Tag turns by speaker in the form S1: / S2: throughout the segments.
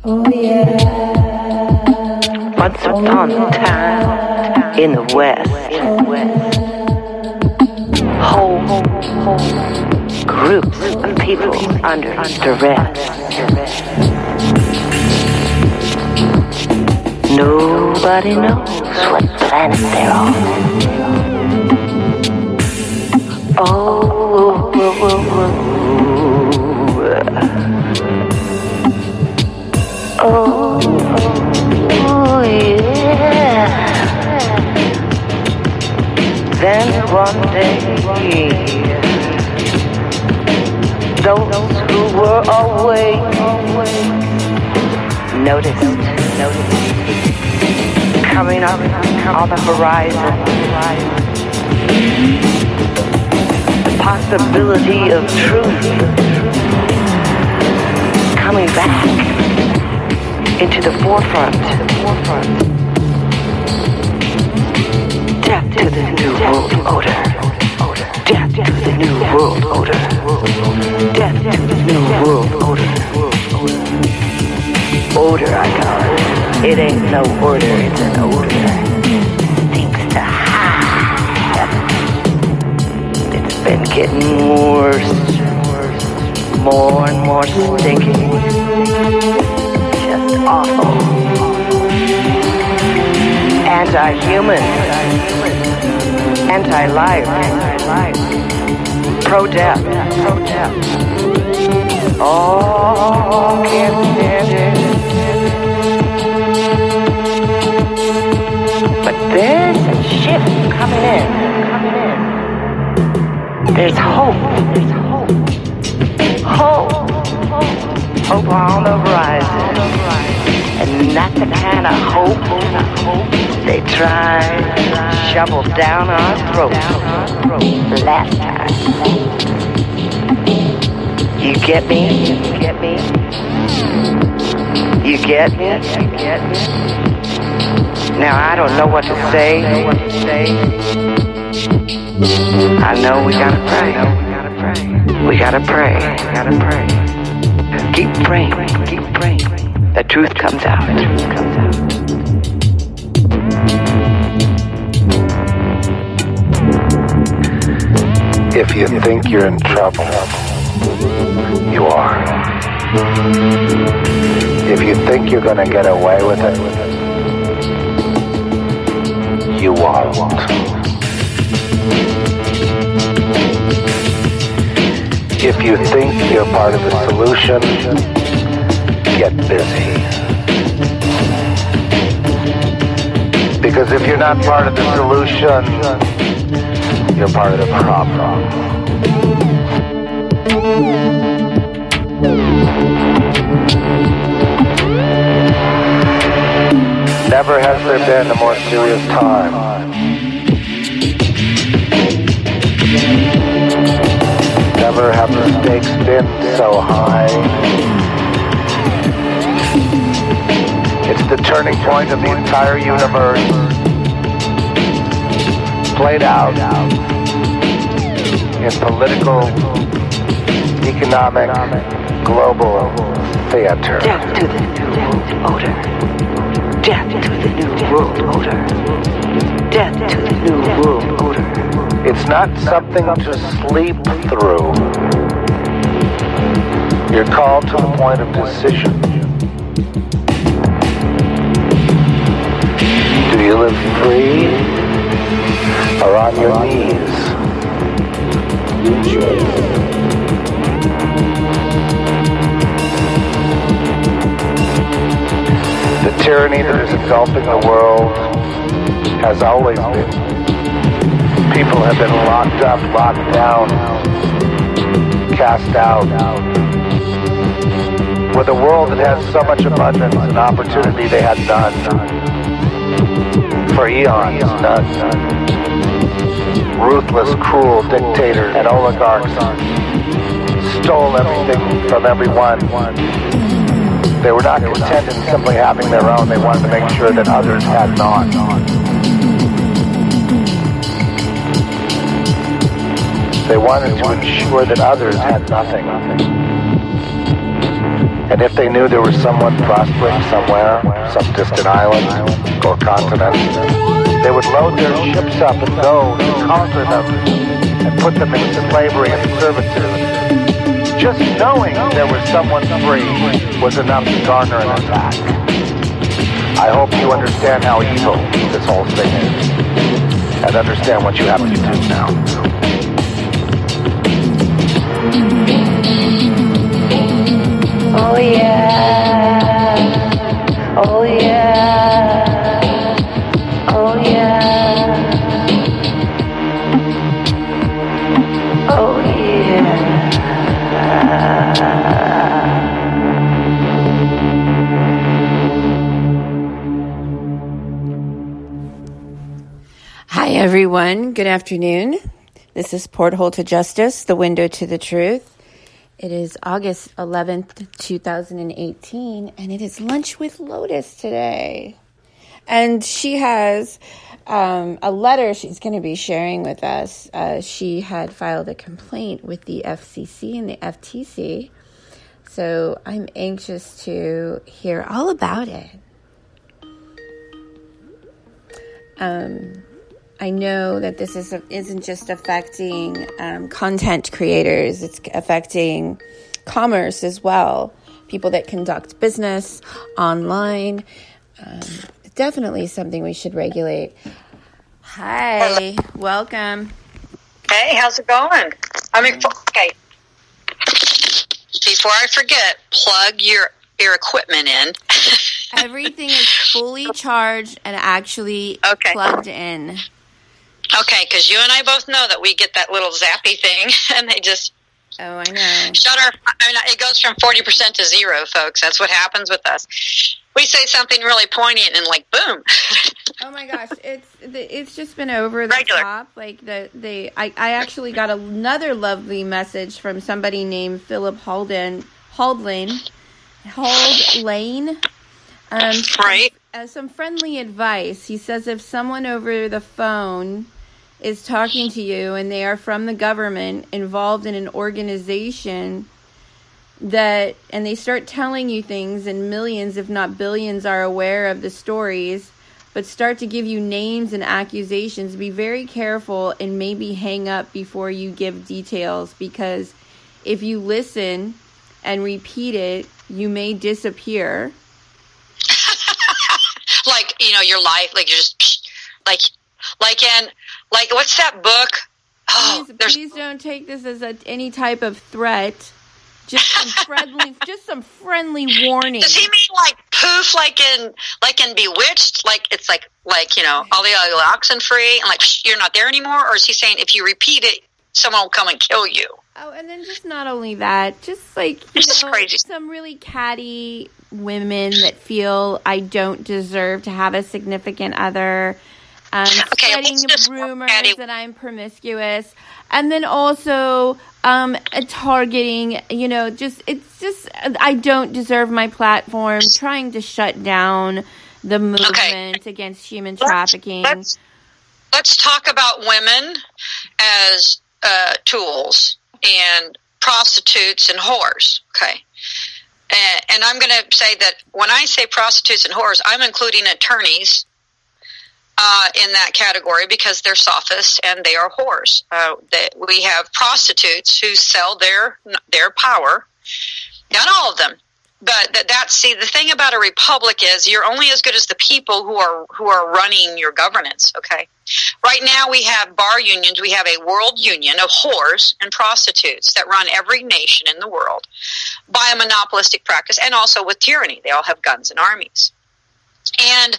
S1: Oh yeah.
S2: Once upon a time in the West, whole groups of people under duress. Nobody knows what planet they're on. Oh, yeah. Then one day, those who were awake noticed coming up on the horizon the possibility of truth coming back into the forefront. Death to the new world order. Death to the new world order. Death to the new world order. Order, I call it. It ain't no order, it's an order. Thanks to high heaven. It's been getting worse. More and more stinking. Just awful. Anti-human. Anti-life. Pro-death. Oh, can't stand it. But there's a shift coming in. There's hope. Hope on the horizon. And that's the kind of hope they tried to shovel down our throats last time. You get me? You get me? Now I don't know what to say. I know we gotta pray. We gotta pray. Keep praying. The truth comes out.
S3: If you think you're in trouble, you are. If you think you're gonna get away with it, you won't. If you think you're part of the solution, get busy. Because if you're not part of the solution, you're part of the problem. Never has there been a more serious time. Never have the stakes been so high. It's the turning point of the entire universe, played out in political, economic, global theater.
S2: Death to the new world order. Death to the new world order. Death to the new world order.
S3: It's not something to sleep through. You're called to the point of decision. Do you live free or on your knees? The tyranny that is engulfing the world has always been. People have been locked up, locked down, cast out. With a world that has so much abundance and opportunity, they had none. For eons, none. Ruthless, cruel dictators and oligarchs stole everything from everyone. They were not content in simply having their own. They wanted to make sure that others had not. They wanted to ensure that others had nothing. And if they knew there was someone prospering somewhere, some distant island or continent, they would load their ships up and go to conquer them and put them into slavery and servitude. Just knowing there was someone free was enough to garner an attack. I hope you understand how evil this whole thing is, and understand what you have to do now.
S2: Oh yeah, oh yeah, oh yeah, oh yeah.
S1: Hi, everyone. Good afternoon. This is Porthole to Justice, the window to the truth. It is August 11th, 2018, and it is Lunch with Lotus today. And she has a letter she's going to be sharing with us. She had filed a complaint with the FCC and the FTC, so I'm anxious to hear all about it. I know that this isn't just affecting content creators. It's affecting commerce as well. People that conduct business online. Definitely something we should regulate. Hi, welcome.
S4: Hey, how's it going? Okay. Before I forget, plug your equipment in.
S1: Everything is fully charged and actually plugged in.
S4: Okay, because you and I both know that we get that little zappy thing, and they just
S1: I know.
S4: It goes from 40% to 0, folks. That's what happens with us. We say something really poignant, and like, boom.
S1: Oh my gosh, it's just been over the top. Like I actually got another lovely message from somebody named Philip Haldlane.
S4: Right.
S1: Some friendly advice. He says if someone over the phone is talking to you and they are from the government involved in an organization and they start telling you things and millions, if not billions, are aware of the stories, but start to give you names and accusations, be very careful and maybe hang up before you give details, because if you listen and repeat it, you may disappear.
S4: Like, your life, like you're just like what's that book?
S1: Please don't take this as any type of threat. Just some friendly warning.
S4: Does he mean like poof, like in Bewitched? Like it's like all the oxen free, and like you're not there anymore? Or is he saying if you repeat it, someone will come and kill you?
S1: Oh, and then just not only that, just like
S4: crazy.
S1: Some really catty women that feel I don't deserve to have a significant other. Spreading rumors that I'm promiscuous, and then also targeting, I don't deserve my platform, trying to shut down the movement against human trafficking.
S4: Let's talk about women as tools and prostitutes and whores, okay? And I'm going to say that when I say prostitutes and whores, I'm including attorneys in that category, because they're sophists and they are whores. We have prostitutes who sell their power. Not all of them, but the thing about a republic is you're only as good as the people who are running your governance. Okay, right now we have bar unions. We have a world union of whores and prostitutes that run every nation in the world by a monopolistic practice, and also with tyranny. They all have guns and armies. And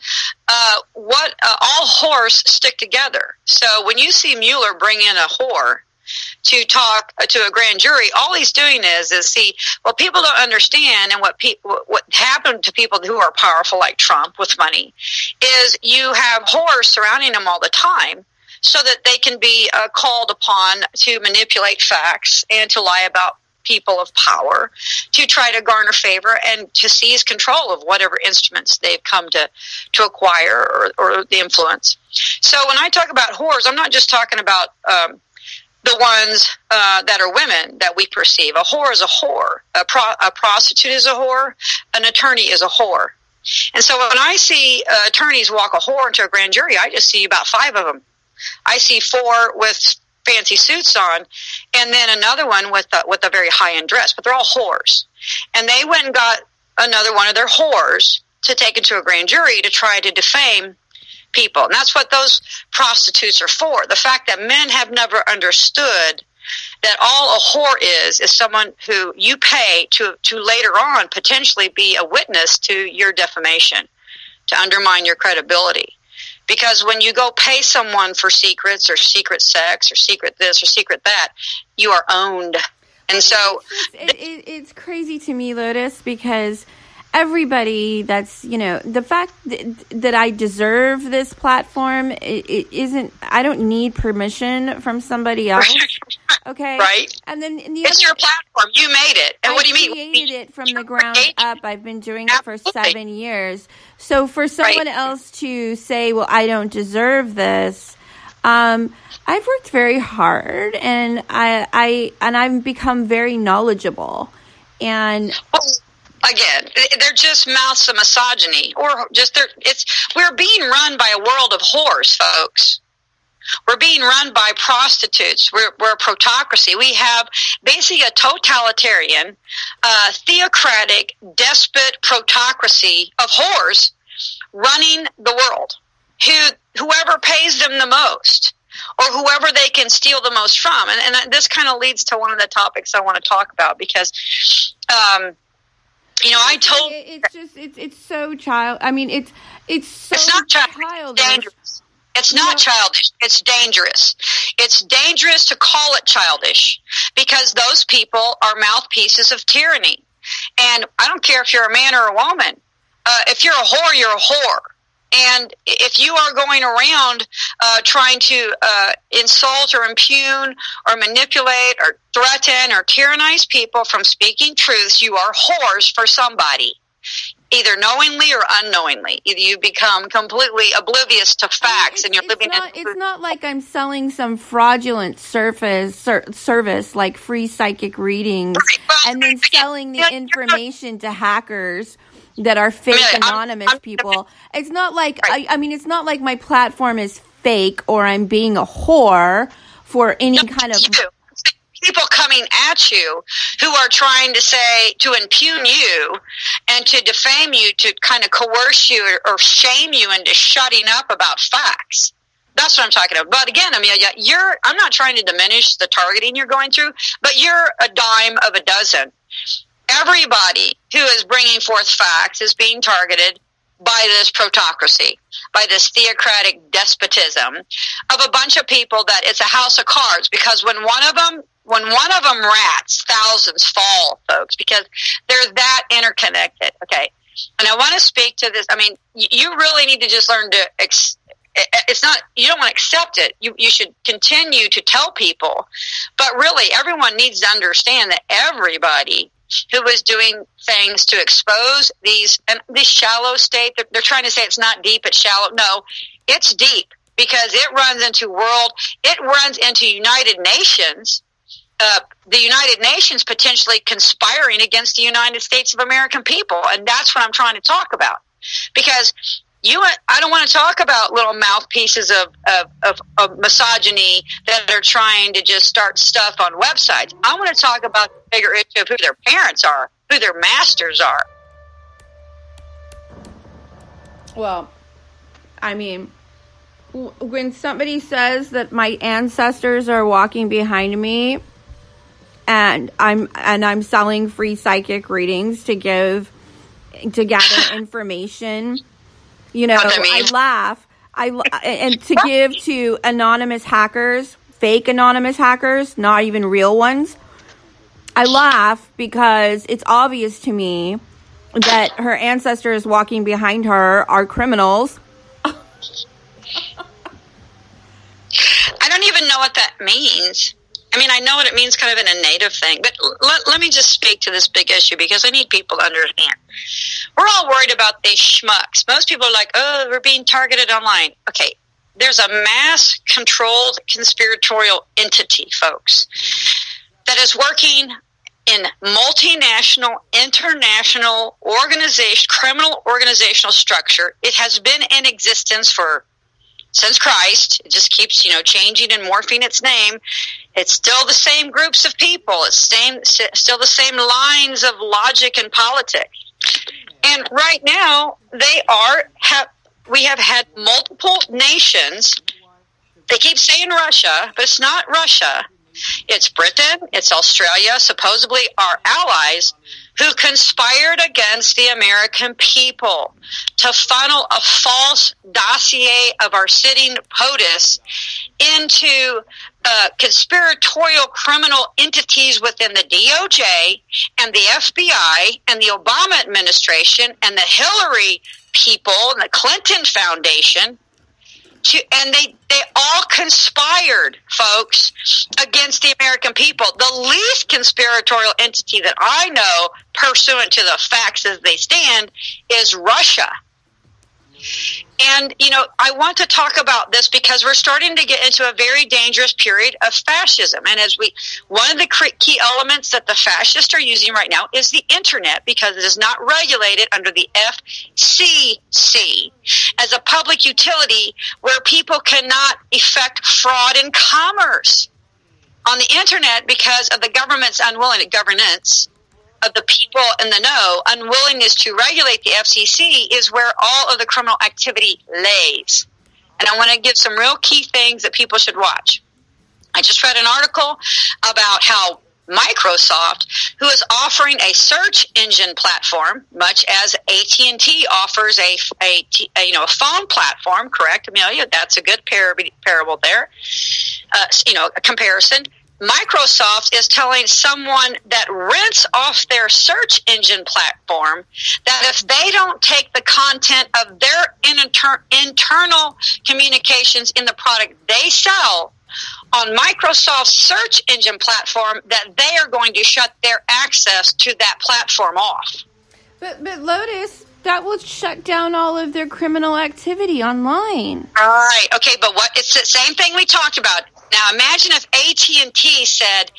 S4: all whores stick together. So when you see Mueller bring in a whore to talk to a grand jury, all he's doing is see what people don't understand, and what happened to people who are powerful like Trump with money is you have whores surrounding them all the time, so that they can be called upon to manipulate facts and to lie about people of power, to try to garner favor and to seize control of whatever instruments they've come to acquire or the influence. So when I talk about whores, I'm not just talking about the ones that are women that we perceive. A whore is a whore. A prostitute is a whore. An attorney is a whore. And so when I see attorneys walk a whore into a grand jury, I just see about 5 of them. I see 4 with fancy suits on, and then another one with a very high-end dress. But they're all whores. And they went and got another one of their whores to take into a grand jury to try to defame people. And that's what those prostitutes are for. The fact that men have never understood that all a whore is someone who you pay to later on potentially be a witness to your defamation, to undermine your credibility. Because when you go pay someone for secrets or secret sex or secret this or secret that, you are owned. And so
S1: it's crazy to me, Lotus, because everybody that's, the fact that I deserve this platform, it isn't, I don't need permission from somebody else. Okay.
S4: Right.
S1: And then
S4: it's your platform. You made it. And what do you mean?
S1: I created it from the ground up. I've been doing it for 7 years. So for someone else to say, well, I don't deserve this, I've worked very hard, and I've become very knowledgeable. And
S4: again, they're just mouths of misogyny, or just we're being run by a world of whores, folks. We're being run by prostitutes. We're a protocracy. We have basically a totalitarian, theocratic, despot protocracy of whores running the world. Whoever pays them the most, or whoever they can steal the most from. And this kind of leads to one of the topics I want to talk about, because, I told...
S1: It's so child... I mean, it's so
S4: it's not
S1: childish.
S4: It's dangerous. It's not childish. It's dangerous. It's dangerous to call it childish, because those people are mouthpieces of tyranny. And I don't care if you're a man or a woman. If you're a whore, you're a whore. And if you are going around trying to insult or impugn or manipulate or threaten or tyrannize people from speaking truths, you are whores for somebody, either knowingly or unknowingly. Either you become completely oblivious to facts and you're living in...
S1: It's not like I'm selling some fraudulent service like free psychic readings and then selling the information to hackers that are fake anonymous people. It's not like it's not like my platform is fake or I'm being a whore for any kind of
S4: people coming at you who are trying to impugn you and to defame you, to kind of coerce you or shame you into shutting up about facts. That's what I'm talking about. But again, Amelia, I'm not trying to diminish the targeting you're going through, but you're a dime of a dozen. Everybody who is bringing forth facts is being targeted by this protocracy, by this theocratic despotism of a bunch of people that it's a house of cards, because when one of them rats, thousands fall, folks, because they're that interconnected. Okay. And I want to speak to this. I mean, you really need to just learn to, it's not, you don't want to accept it. You should continue to tell people, but really everyone needs to understand that everybody who is doing things to expose this shallow state. They're trying to say it's not deep, it's shallow. No, it's deep, because it runs into United Nations, the United Nations potentially conspiring against the United States of American people. And that's what I'm trying to talk about, because I don't want to talk about little mouthpieces of misogyny that are trying to just start stuff on websites. I want to talk about the bigger issue of who their parents are, who their masters are.
S1: Well, I mean, when somebody says that my ancestors are walking behind me and I'm selling free psychic readings to gather information, I laugh. And to give to anonymous hackers, fake anonymous hackers, not even real ones. I laugh because it's obvious to me that her ancestors walking behind her are criminals.
S4: I don't even know what that means. I mean, I know what it means kind of in a native thing, but let me just speak to this big issue, because I need people to understand. We're all worried about these schmucks. Most people are like, oh, we're being targeted online. Okay, there's a mass controlled conspiratorial entity, folks, that is working in multinational, international criminal organizational structure. It has been in existence since Christ. It just keeps, changing and morphing its name. It's still the same groups of people. It's still the same lines of logic and politics. And right now, we have had multiple nations. They keep saying Russia, but it's not Russia. It's Britain, it's Australia, supposedly our allies, who conspired against the American people to funnel a false dossier of our sitting POTUS into conspiratorial criminal entities within the DOJ and the FBI and the Obama administration and the Hillary people and the Clinton Foundation. And they all conspired, folks, against the American people. The least conspiratorial entity that I know, pursuant to the facts as they stand, is Russia. And, I want to talk about this because we're starting to get into a very dangerous period of fascism. And one of the key elements that the fascists are using right now is the internet, because it is not regulated under the FCC as a public utility where people cannot effect fraud in commerce on the internet because of the government's governance of the people in the know, unwillingness to regulate the FCC is where all of the criminal activity lays. And I want to give some real key things that people should watch. I just read an article about how Microsoft, who is offering a search engine platform, much as AT&T offers a phone platform, correct, Amelia? That's a good parable there. A comparison. Microsoft is telling someone that rents off their search engine platform that if they don't take the content of their internal communications in the product they sell on Microsoft's search engine platform, that they are going to shut their access to that platform off.
S1: But Lotus, that will shut down all of their criminal activity online.
S4: All right. Okay, but it's the same thing we talked about. Now, imagine if AT&T said,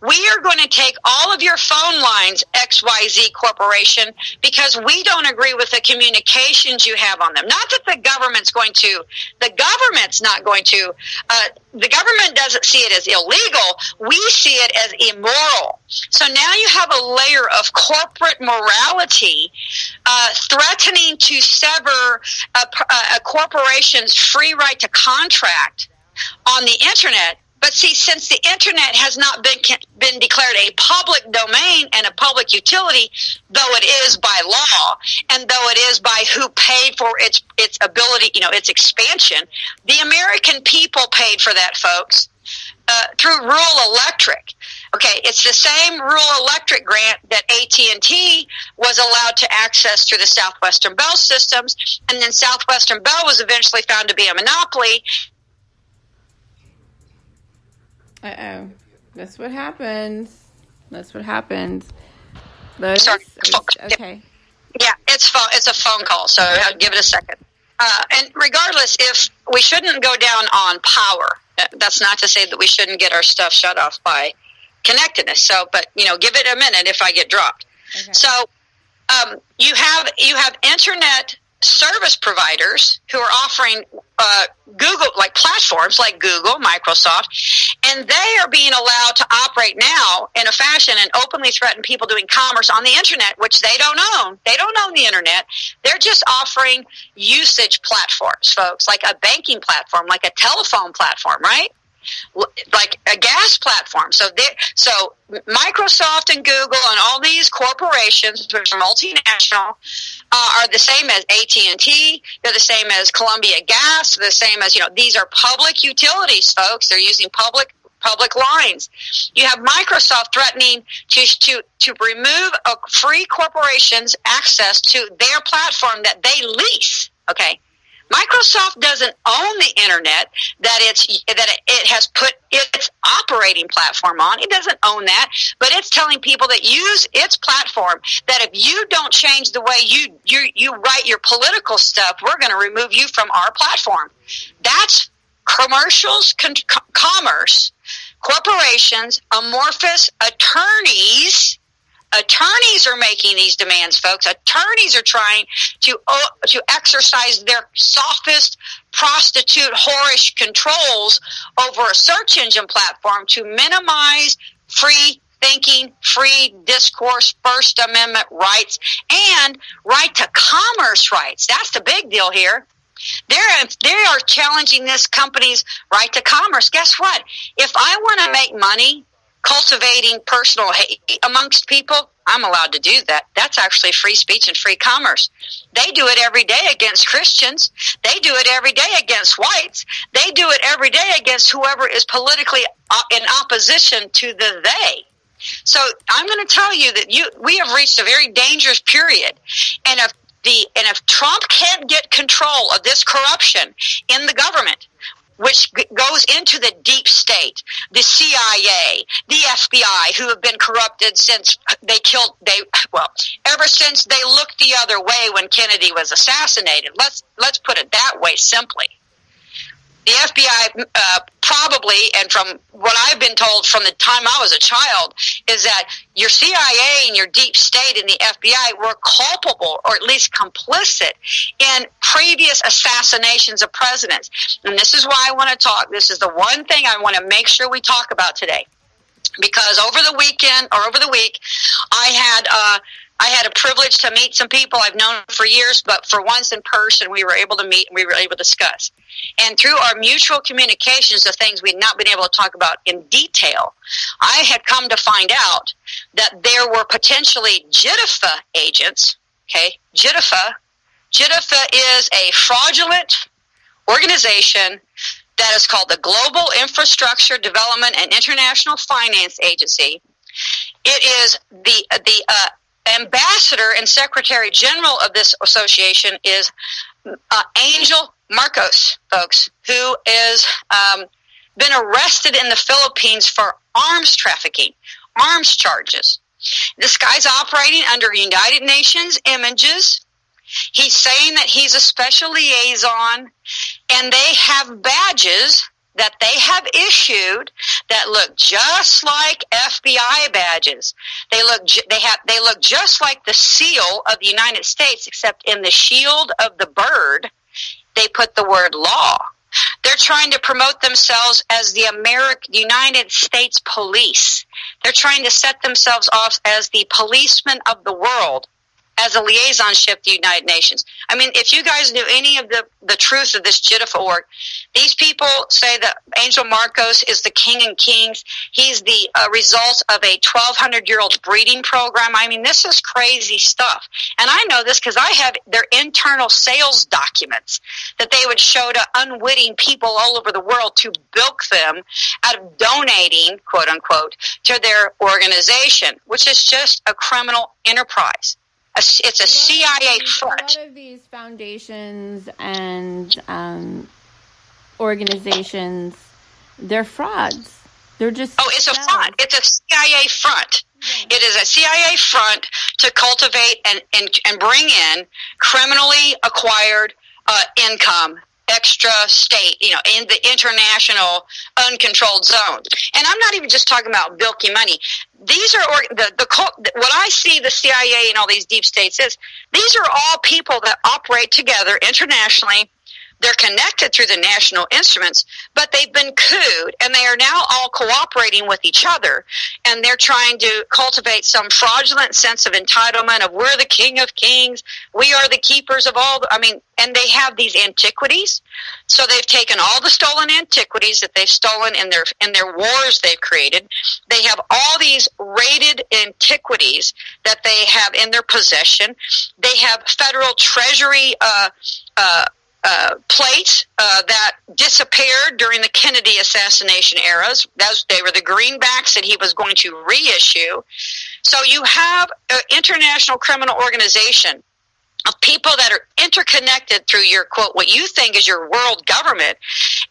S4: we are going to take all of your phone lines, XYZ Corporation, because we don't agree with the communications you have on them. Not that the government's not going to, the government doesn't see it as illegal. We see it as immoral. So now you have a layer of corporate morality threatening to sever a corporation's free right to contract on the internet. But see, since the internet has not been declared a public domain and a public utility, though it is by law, and though it is by who paid for its ability, its expansion, the American people paid for that, folks, through rural electric. Okay, it's the same rural electric grant that AT&T was allowed to access through the Southwestern Bell systems, and then Southwestern Bell was eventually found to be a monopoly.
S1: Uh-oh. That's what happens.
S4: Lotus? Sorry.
S1: Okay.
S4: Yeah, it's a phone call, so I'll give it a second. And regardless, if we shouldn't go down on power, that's not to say that we shouldn't get our stuff shut off by connectedness. So, but, give it a minute if I get dropped. Okay. So, you have internet service providers who are offering Google, like platforms like Google, Microsoft, and they are being allowed to operate now in a fashion and openly threaten people doing commerce on the internet, which they don't own. They don't own the internet. They're just offering usage platforms, folks, like a banking platform, like a telephone platform, right? Like a gas platform. So Microsoft and Google and all these corporations, which are multinational, are the same as AT&T. They're the same as Columbia Gas. They're the same as, these are public utilities, folks. They're using public lines. You have Microsoft threatening to remove a free corporation's access to their platform that they lease. Okay. Microsoft doesn't own the internet that it has put its operating platform on. It doesn't own that, but it's telling people that use its platform that if you don't change the way you write your political stuff, we're going to remove you from our platform. That's commercials, commerce, corporations, amorphous attorneys. Attorneys are making these demands, folks. Attorneys are trying to exercise their sophist, prostitute, whorish controls over a search engine platform to minimize free thinking, free discourse, First Amendment rights, and right to commerce rights. That's the big deal here. They are challenging this company's right to commerce. Guess what? If I want to make money cultivating personal hate amongst people, I'm allowed to do that. That's actually free speech and free commerce. They do it every day against Christians. They do it every day against whites. They do it every day against whoever is politically in opposition to the they. So I'm going to tell you that we have reached a very dangerous period. And if Trump can't get control of this corruption in the government, which goes into the deep state, the CIA, the FBI, who have been corrupted since ever since they looked the other way when Kennedy was assassinated. Let's put it that way simply. The FBI probably, and from what I've been told from the time I was a child, is that your CIA and your deep state and the FBI were culpable, or at least complicit, in previous assassinations of presidents. And this is why I want to talk. This is the one thing I want to make sure we talk about today. Because over the week, I had a privilege to meet some people I've known for years, but for once in person, we were able to meet and we were able to discuss. And through our mutual communications of things we'd not been able to talk about in detail, I had come to find out that there were potentially JITFA agents. Okay, JITFA is a fraudulent organization that is called the Global Infrastructure Development and International Finance Agency. It is the ambassador and secretary general of this association is Angel Marcos, folks, who is been arrested in the Philippines for arms trafficking, arms charges. This guy's operating under United Nations images. He's saying that he's a special liaison, and they have badges that they have issued that look just like FBI badges. They look just like the seal of the United States, except in the shield of the bird, they put the word law. They're trying to promote themselves as the United States Police. They're trying to set themselves off as the policemen of the world, as a liaisonship to the United Nations. I mean, if you guys knew any of the truth of this JITFA org, these people say that Angel Marcos is the king of kings. He's the result of a 1,200-year-old breeding program. I mean, this is crazy stuff. And I know this because I have their internal sales documents that they would show to unwitting people all over the world to bilk them out of donating, quote unquote, to their organization, which is just a criminal enterprise. It's a CIA front.
S1: A lot of these foundations and organizations, they're frauds. They're just
S4: it's a front. It's a CIA front. Yeah. It is a CIA front to cultivate and bring in criminally acquired income, extra state, in the international uncontrolled zone. And I'm not even just talking about bilky money. These are what I see the CIA and all these deep states is. These are all people that operate together internationally. They're connected through the national instruments, but they've been couped, and they are now all cooperating with each other, and they're trying to cultivate some fraudulent sense of entitlement of we're the king of kings, we are the keepers of all. And they have these antiquities. So they've taken all the stolen antiquities that they've stolen in their wars they've created. They have all these raided antiquities that they have in their possession. They have federal treasury plates that disappeared during the Kennedy assassination eras. They were the greenbacks that he was going to reissue. So you have an international criminal organization of people that are interconnected through your, quote, what you think is your world government.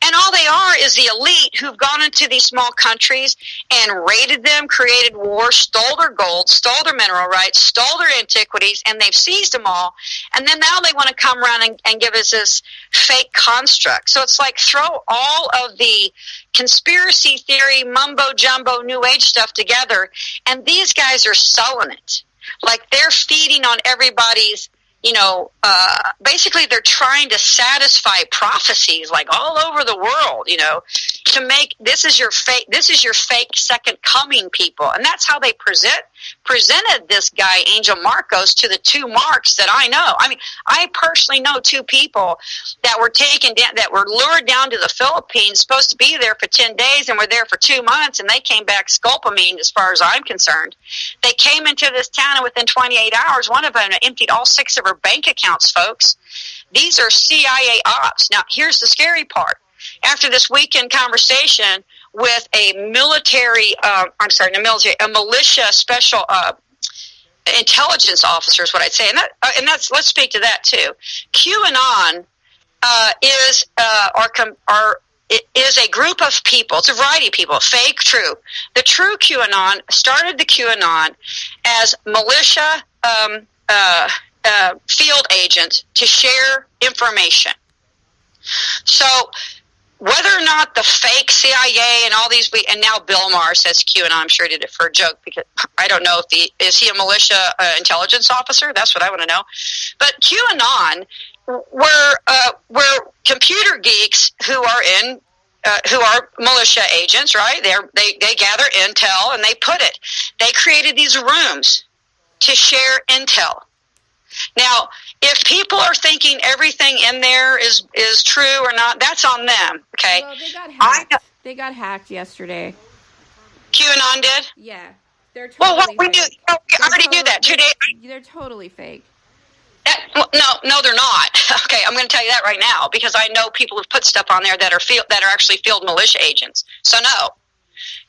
S4: And all they are is the elite who've gone into these small countries and raided them, created war, stole their gold, stole their mineral rights, stole their antiquities, and they've seized them all. And then now they want to come around and give us this fake construct. So it's like throw all of the conspiracy theory, mumbo-jumbo, New Age stuff together, and these guys are selling it. Like they're feeding on everybody's, basically they're trying to satisfy prophecies like all over the world, to make this is your fake second coming people. And that's how they presented this guy, Angel Marcos, to the two Marks that I know. I mean, I personally know two people that were taken down, that were lured down to the Philippines, supposed to be there for 10 days and were there for 2 months, and they came back sculpamine as far as I'm concerned. They came into this town, and within 28 hours, one of them emptied all 6 of her bank accounts, folks. These are CIA ops. Now, here's the scary part. After this weekend conversation with a a militia special intelligence officer is what I'd say, and that's let's speak to that too. QAnon is a group of people. It's a variety of people, fake, true. The true QAnon started the QAnon as militia field agents to share information. So whether or not the fake CIA and all these, and now Bill Maher says QAnon, I'm sure he did it for a joke, because I don't know if is he a militia intelligence officer? That's what I want to know. But QAnon were computer geeks who are militia agents, right? They gather intel and they created these rooms to share intel. Now, if people are thinking everything in there is true or not, that's on them, okay?
S1: Well, they got hacked. They got hacked yesterday.
S4: QAnon did?
S1: Yeah. They're totally
S4: we already knew that. 2 days.
S1: They're totally fake.
S4: No, they're not. Okay, I'm going to tell you that right now, because I know people who've put stuff on there that are actually field militia agents. So no.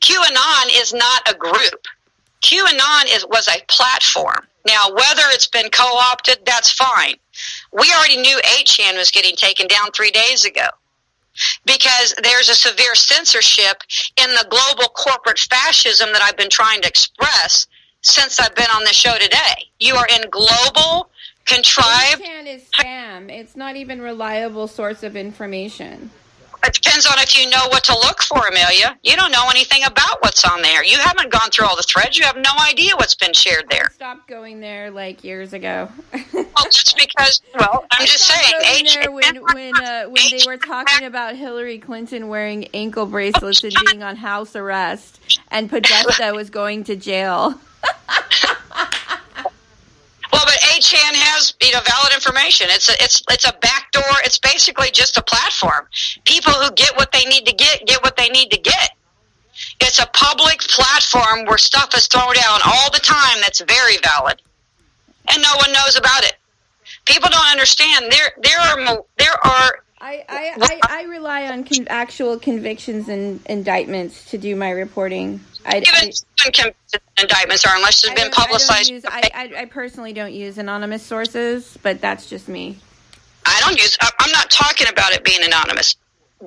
S4: QAnon is not a group. QAnon was a platform. Now, whether it's been co-opted, that's fine. We already knew 8chan was getting taken down 3 days ago, because there's a severe censorship in the global corporate fascism that I've been trying to express since I've been on the show today. You are in global, contrived...
S1: 8chan is spam. It's not even a reliable source of information.
S4: It depends on if you know what to look for, Amelia. You don't know anything about what's on there. You haven't gone through all the threads. You have no idea what's been shared there.
S1: I stopped going there like years ago.
S4: Well, just because, I'm just saying.
S1: When they were talking about Hillary Clinton wearing ankle bracelets and being on house arrest, and Podesta was going to jail.
S4: Well, but 8chan has valid information. It's a backdoor. It's basically just a platform. People who get what they need to get what they need to get. It's a public platform where stuff is thrown down all the time that's very valid, and no one knows about it. People don't understand. There are.
S1: I rely on actual convictions and indictments to do my reporting.
S4: Even indictments are, unless it's been publicized.
S1: I personally don't use anonymous sources, but that's just me.
S4: I'm not talking about it being anonymous.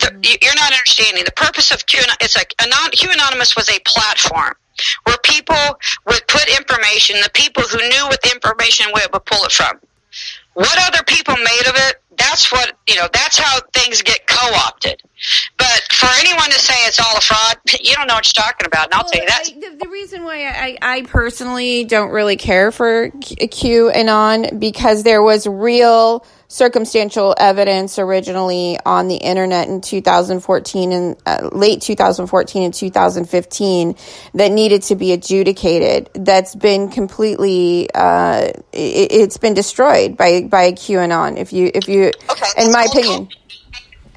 S4: You're not understanding the purpose of QAnon. QAnonymous was a platform where people would put information. The people who knew what the information would pull it from. What other people made of it, that's that's how things get co-opted. But for anyone to say it's all a fraud, you don't know what you're talking about, and I'll tell you that.
S1: The reason why I personally don't really care for QAnon, because there was real circumstantial evidence originally on the internet in 2014 and late 2014 and 2015 that needed to be adjudicated. That's been completely it's been destroyed by QAnon. If you
S4: okay,
S1: in my opinion.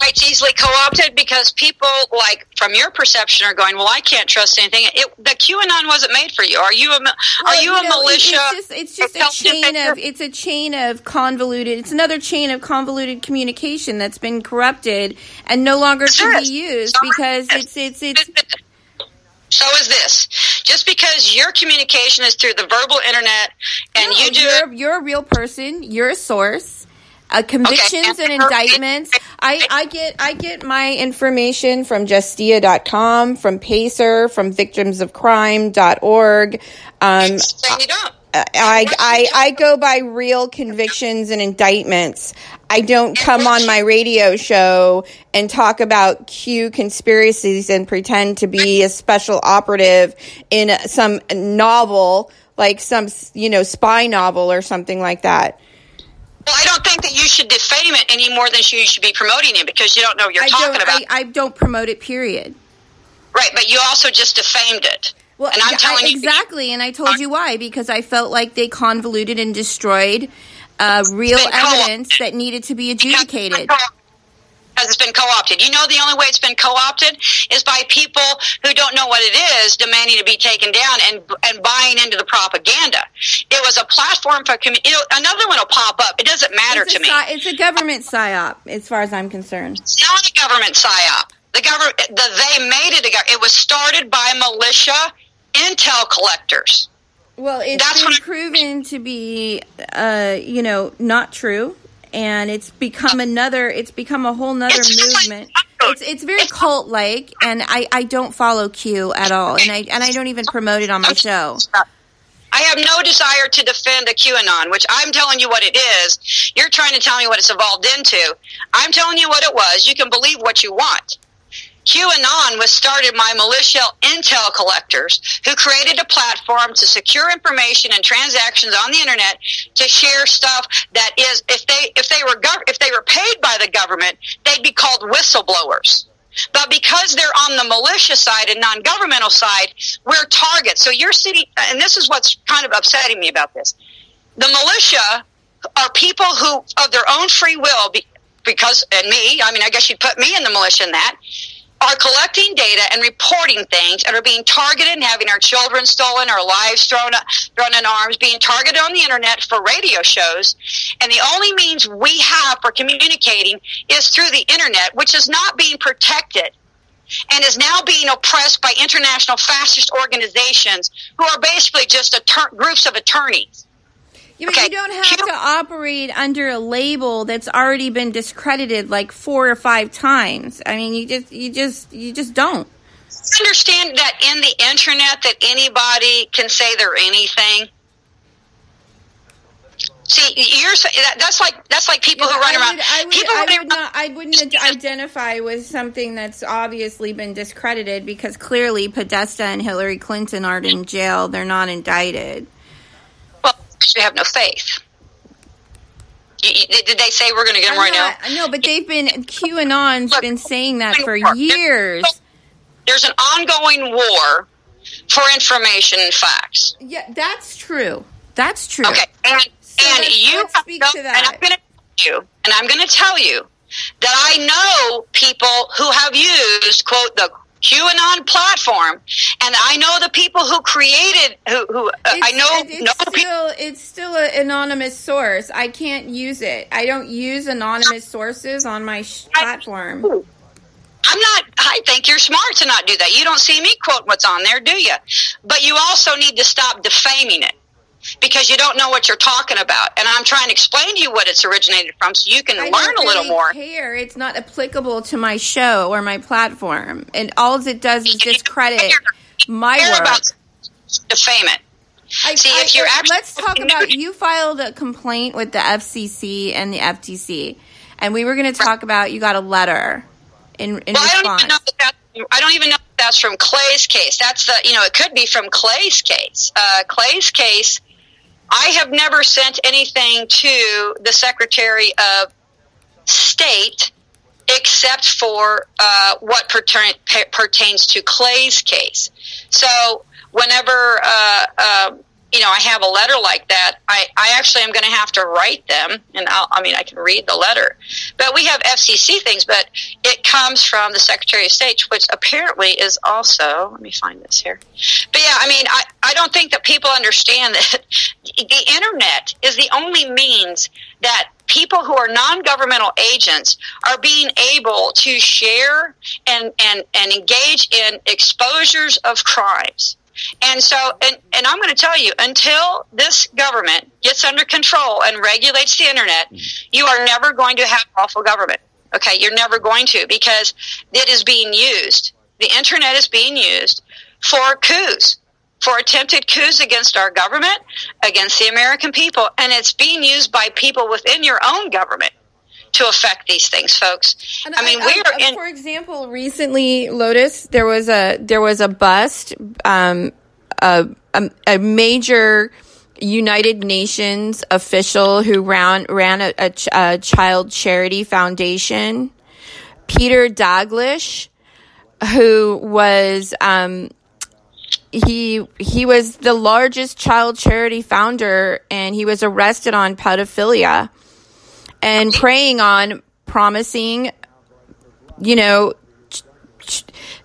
S4: It's easily co-opted because people, like, from your perception, are going, well, I can't trust anything. The QAnon wasn't made for you. Are you a militia?
S1: It's a chain of convoluted. It's another chain of convoluted communication that's been corrupted and no longer can be used because it's.
S4: So is this. Just because your communication is through the verbal internet and you do
S1: you're a real person, you're a source. Convictions and indictments. I get my information from Justia.com, from Pacer, from victimsofcrime.org.
S4: You don't.
S1: I go by real convictions and indictments. I don't come on my radio show and talk about Q conspiracies and pretend to be a special operative in some novel, like some, spy novel or something like that.
S4: Well, I don't think that you should defame it any more than you should be promoting it, because you don't know what you're talking about.
S1: I don't promote it, period.
S4: Right, but you also just defamed it.
S1: Well,
S4: and I'm telling you
S1: exactly, and I told you why, because I felt like they convoluted and destroyed real evidence that needed to be adjudicated.
S4: Because it's been co-opted. You know, the only way it's been co-opted is by people who don't know what it is demanding to be taken down and buying into the propaganda. It was a platform for another one will pop up. It doesn't matter to me.
S1: It's a government psyop, as far as I'm concerned.
S4: It's not a government psyop. They made it. It was started by militia intel collectors.
S1: Well, it's been proven to be, not true. And it's become a whole nother movement. It's very cult-like, and I don't follow Q at all, and I don't even promote it on my show.
S4: I have no desire to defend a QAnon, which I'm telling you what it is. You're trying to tell me what it's evolved into. I'm telling you what it was. You can believe what you want. QAnon was started by militia intel collectors who created a platform to secure information and transactions on the internet to share stuff that is, if they were paid by the government, they'd be called whistleblowers. But because they're on the militia side and non-governmental side, we're targets. So you're sitting, and this is what's kind of upsetting me about this. The militia are people who, of their own free will, I guess you'd put me in the militia in that, are collecting data and reporting things and are being targeted and having our children stolen, our lives thrown in arms, being targeted on the internet for radio shows. And the only means we have for communicating is through the internet, which is not being protected and is now being oppressed by international fascist organizations who are basically just groups of attorneys.
S1: Yeah, but you don't have to operate under a label that's already been discredited like 4 or 5 times. I mean, you just don't.
S4: Understand that in the internet that anybody can say they're anything. See, that's like people who run around.
S1: I wouldn't identify with something that's obviously been discredited, because clearly Podesta and Hillary Clinton aren't in jail. They're not indicted.
S4: You have no faith. Did they say we're going to get them right now?
S1: No, but QAnon's been saying that for years.
S4: There's an ongoing war for information and facts.
S1: Yeah, that's true. That's true.
S4: Okay, let's speak to that. And I'm going to tell you that I know people who have used, quote, the QAnon platform, and I know the people who created
S1: it's still an anonymous source. I can't use it. I don't use anonymous sources on my platform.
S4: I think you're smart to not do that. You don't see me quote what's on there, do you? But you also need to stop defaming it, because you don't know what you're talking about. And I'm trying to explain to you what it's originated from so you can learn a little more.
S1: It's not applicable to my show or my platform. And all it does is discredit my work.
S4: Defame it.
S1: Let's talk about, you filed a complaint with the FCC and the FTC. And we were going to talk about, you got a letter in response.
S4: I don't even know if that's from Clay's case. That's it could be from Clay's case. Clay's case, I have never sent anything to the Secretary of State except for what pertains to Clay's case. So whenever I have a letter like that, I actually am going to have to write them, and I can read the letter. But we have FCC things, but it comes from the Secretary of State, which apparently is also, let me find this here. But yeah, I don't think that people understand that the internet is the only means that people who are non-governmental agents are being able to share and engage in exposures of crimes. And so, and I'm going to tell you, until this government gets under control and regulates the internet, you are never going to have lawful government. Okay, you're never going to, because it is being used. The internet is being used for coups, for attempted coups against our government, against the American people, and it's being used by people within your own government to affect these things, folks.
S1: And
S4: I mean,
S1: for example, recently, Lotus, there was a bust, a major United Nations official who ran a child charity foundation, Peter Daglish, who was he was the largest child charity founder, and he was arrested on pedophilia and preying on promising,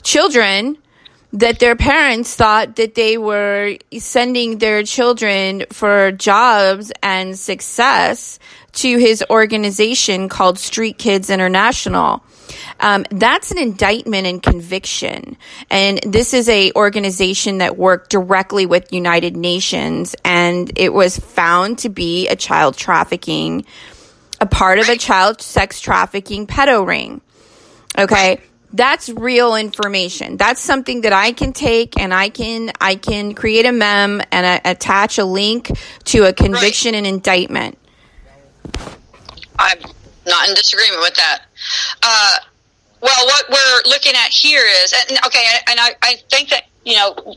S1: children that their parents thought that they were sending their children for jobs and success to his organization called Street Kids International. That's an indictment and conviction. And this is a organization that worked directly with United Nations, and it was found to be a part of a child sex trafficking pedo ring. Okay. That's real information. That's something that I can take, and I can create a mem and attach a link to a conviction and indictment.
S4: I'm not in disagreement with that. Well, what we're looking at here is, and I think that,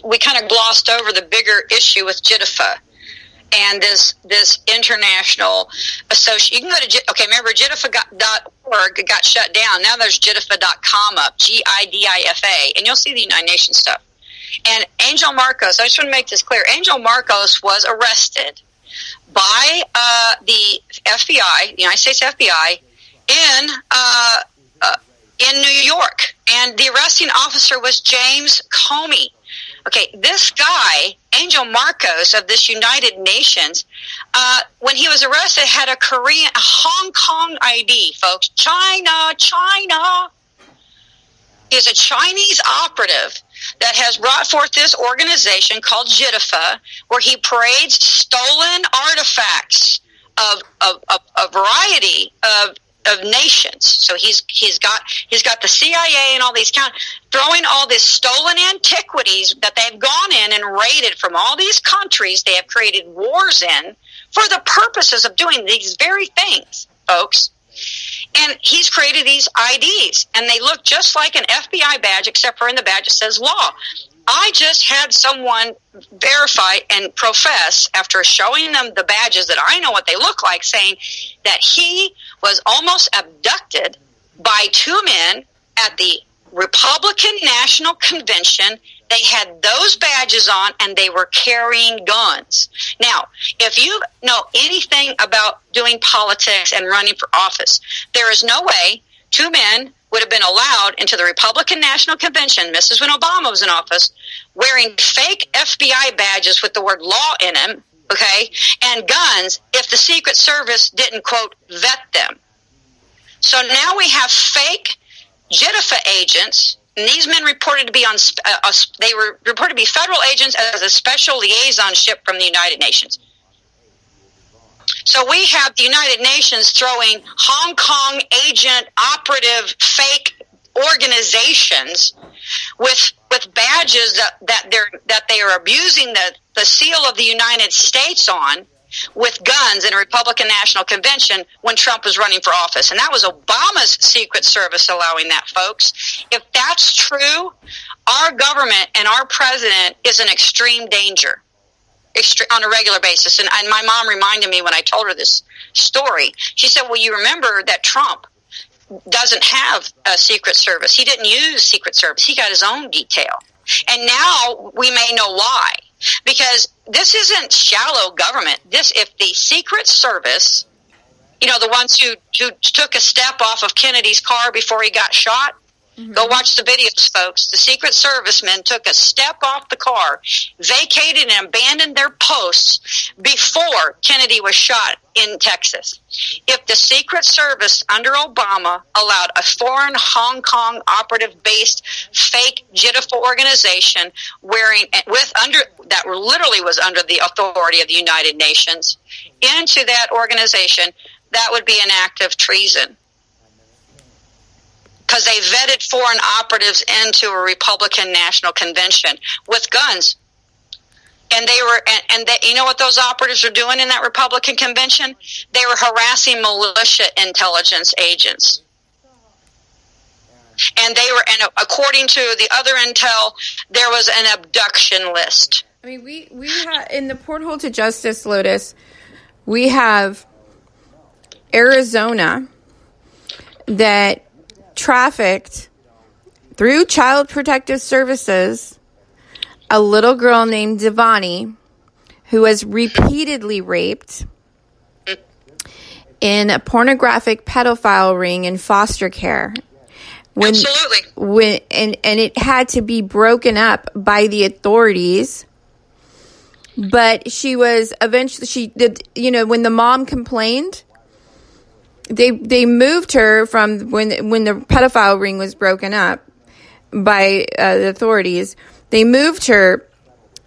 S4: we kind of glossed over the bigger issue with JITFA and this international association. You can go to, remember JITFA.org got shut down. Now there's JITFA.com up, GIDIFA, and you'll see the United Nations stuff. And Angel Marcos, I just want to make this clear, Angel Marcos was arrested by the FBI, the United States FBI, in New York. And the arresting officer was James Comey. Okay, this guy, Angel Marcos of this United Nations, when he was arrested, had a Hong Kong ID, folks. China. He's a Chinese operative that has brought forth this organization called JITFA, where he parades stolen artifacts of a variety of nations. So he's got the CIA and all these throwing all these stolen antiquities that they've gone in and raided from all these countries they have created wars in for the purposes of doing these very things, folks. And he's created these IDs, and they look just like an FBI badge, except for in the badge it says law. I just had someone verify and profess, after showing them the badges that I know what they look like, saying that he was almost abducted by two men at the Republican National Convention. They had those badges on, and they were carrying guns. Now, if you know anything about doing politics and running for office, there is no way two men would have been allowed into the Republican National Convention, this is when Obama was in office, wearing fake FBI badges with the word law in them, okay, and guns, if the Secret Service didn't, quote, vet them. So now we have fake JITFA agents, and these men reported to be they were reported to be federal agents as a special liaisonship from the United Nations. So we have the United Nations throwing Hong Kong agent operative fake organizations with badges that they are abusing the seal of the United States on, with guns in a Republican National Convention when Trump was running for office. And that was Obama's Secret Service allowing that, folks. If that's true, our government and our president is in extreme danger on a regular basis. And my mom reminded me when I told her this story, she said, well, you remember that Trump doesn't have a Secret Service. He didn't use Secret Service. He got his own detail. And now we may know why. Because this isn't shallow government. If the Secret Service, the ones who took a step off of Kennedy's car before he got shot, Go watch the videos, folks. The Secret Service men took a step off the car, vacated and abandoned their posts before Kennedy was shot in Texas. If the Secret Service under Obama allowed a foreign Hong Kong operative-based fake JITF organization that literally was under the authority of the United Nations into that organization, that would be an act of treason. Because they vetted foreign operatives into a Republican National Convention with guns. And you know what those operatives were doing in that Republican convention? They were harassing militia intelligence agents. And according to the other intel, there was an abduction list.
S1: I mean, we have, in the porthole to justice, Lotus, we have Arizona that trafficked through Child Protective Services a little girl named Devani who was repeatedly raped in a pornographic pedophile ring in foster care.
S4: Absolutely.
S1: And it had to be broken up by the authorities. But she was eventually, when the mom complained, they moved her from when the pedophile ring was broken up by the authorities. They moved her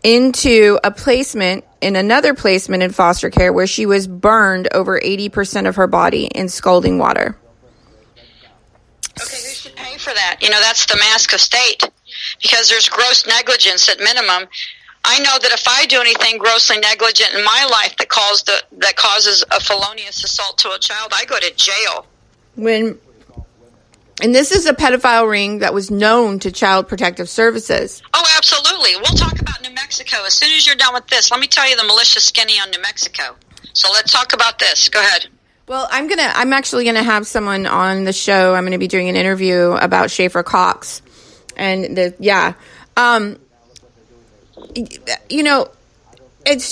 S1: into another placement in foster care where she was burned over 80% of her body in scalding water.
S4: Okay, who should pay for that? That's the mask of state, because there's gross negligence at minimum. I know that if I do anything grossly negligent in my life that causes a felonious assault to a child, I go to jail.
S1: And this is a pedophile ring that was known to Child Protective Services.
S4: Oh, absolutely. We'll talk about New Mexico as soon as you're done with this. Let me tell you the militia skinny on New Mexico. So let's talk about this. Go ahead.
S1: Well, I'm actually gonna have someone on the show. I'm gonna be doing an interview about Schaefer Cox, and it's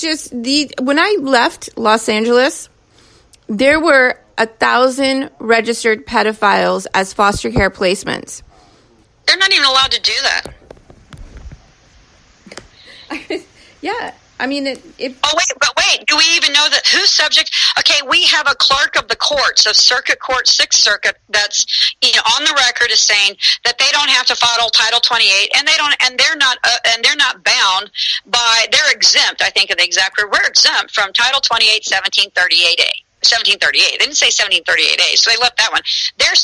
S1: just when I left Los Angeles, there were 1,000 registered pedophiles as foster care placements.
S4: They're not even allowed to do that.
S1: Yeah. I mean,
S4: Oh, wait. Do we even know that who's subject? Okay, we have a clerk of the courts of Circuit Court, 6th Circuit, that's on the record is saying that they don't have to follow Title 28, and they're not bound by. They're exempt. I think of the exact word. We're exempt from Title 28, 1738A. 1738. They didn't say 1738A, so they left that one.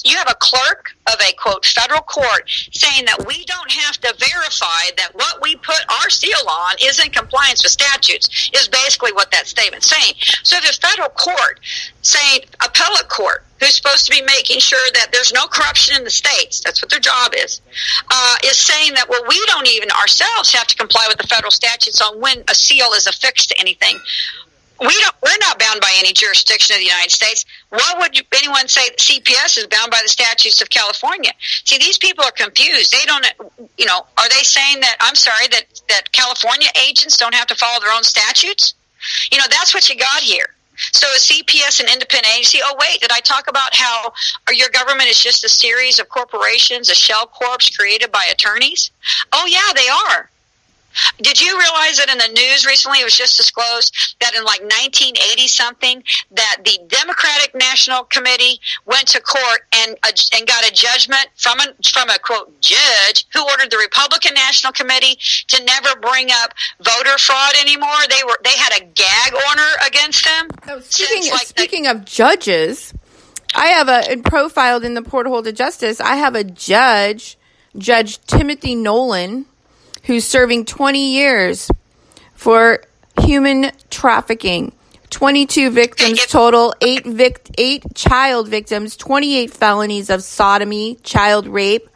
S4: You have a clerk of a, quote, federal court saying that we don't have to verify that what we put our seal on is in compliance with statutes, is basically what that statement's saying. So if a federal court, saying appellate court, who's supposed to be making sure that there's no corruption in the states, that's what their job is saying that, well, we don't even ourselves have to comply with the federal statutes on when a seal is affixed to anything. We're not bound by any jurisdiction of the United States. Why would anyone say that CPS is bound by the statutes of California? See, these people are confused. They don't, are they saying that, I'm sorry, that California agents don't have to follow their own statutes? That's what you got here. So is CPS an independent agency? Oh, wait, did I talk about how your government is just a series of corporations, a shell corps created by attorneys? Oh, yeah, they are. Did you realize that in the news recently, it was just disclosed that in like 1980-something, that the Democratic National Committee went to court and got a judgment from a quote judge who ordered the Republican National Committee to never bring up voter fraud anymore. They had a gag order against them.
S1: Oh, speaking of judges, I have profiled in the Porthole to Justice. I have a Judge Timothy Nolan, who's serving 20 years for human trafficking. 22 victims total, 8 child victims, 28 felonies of sodomy, child rape,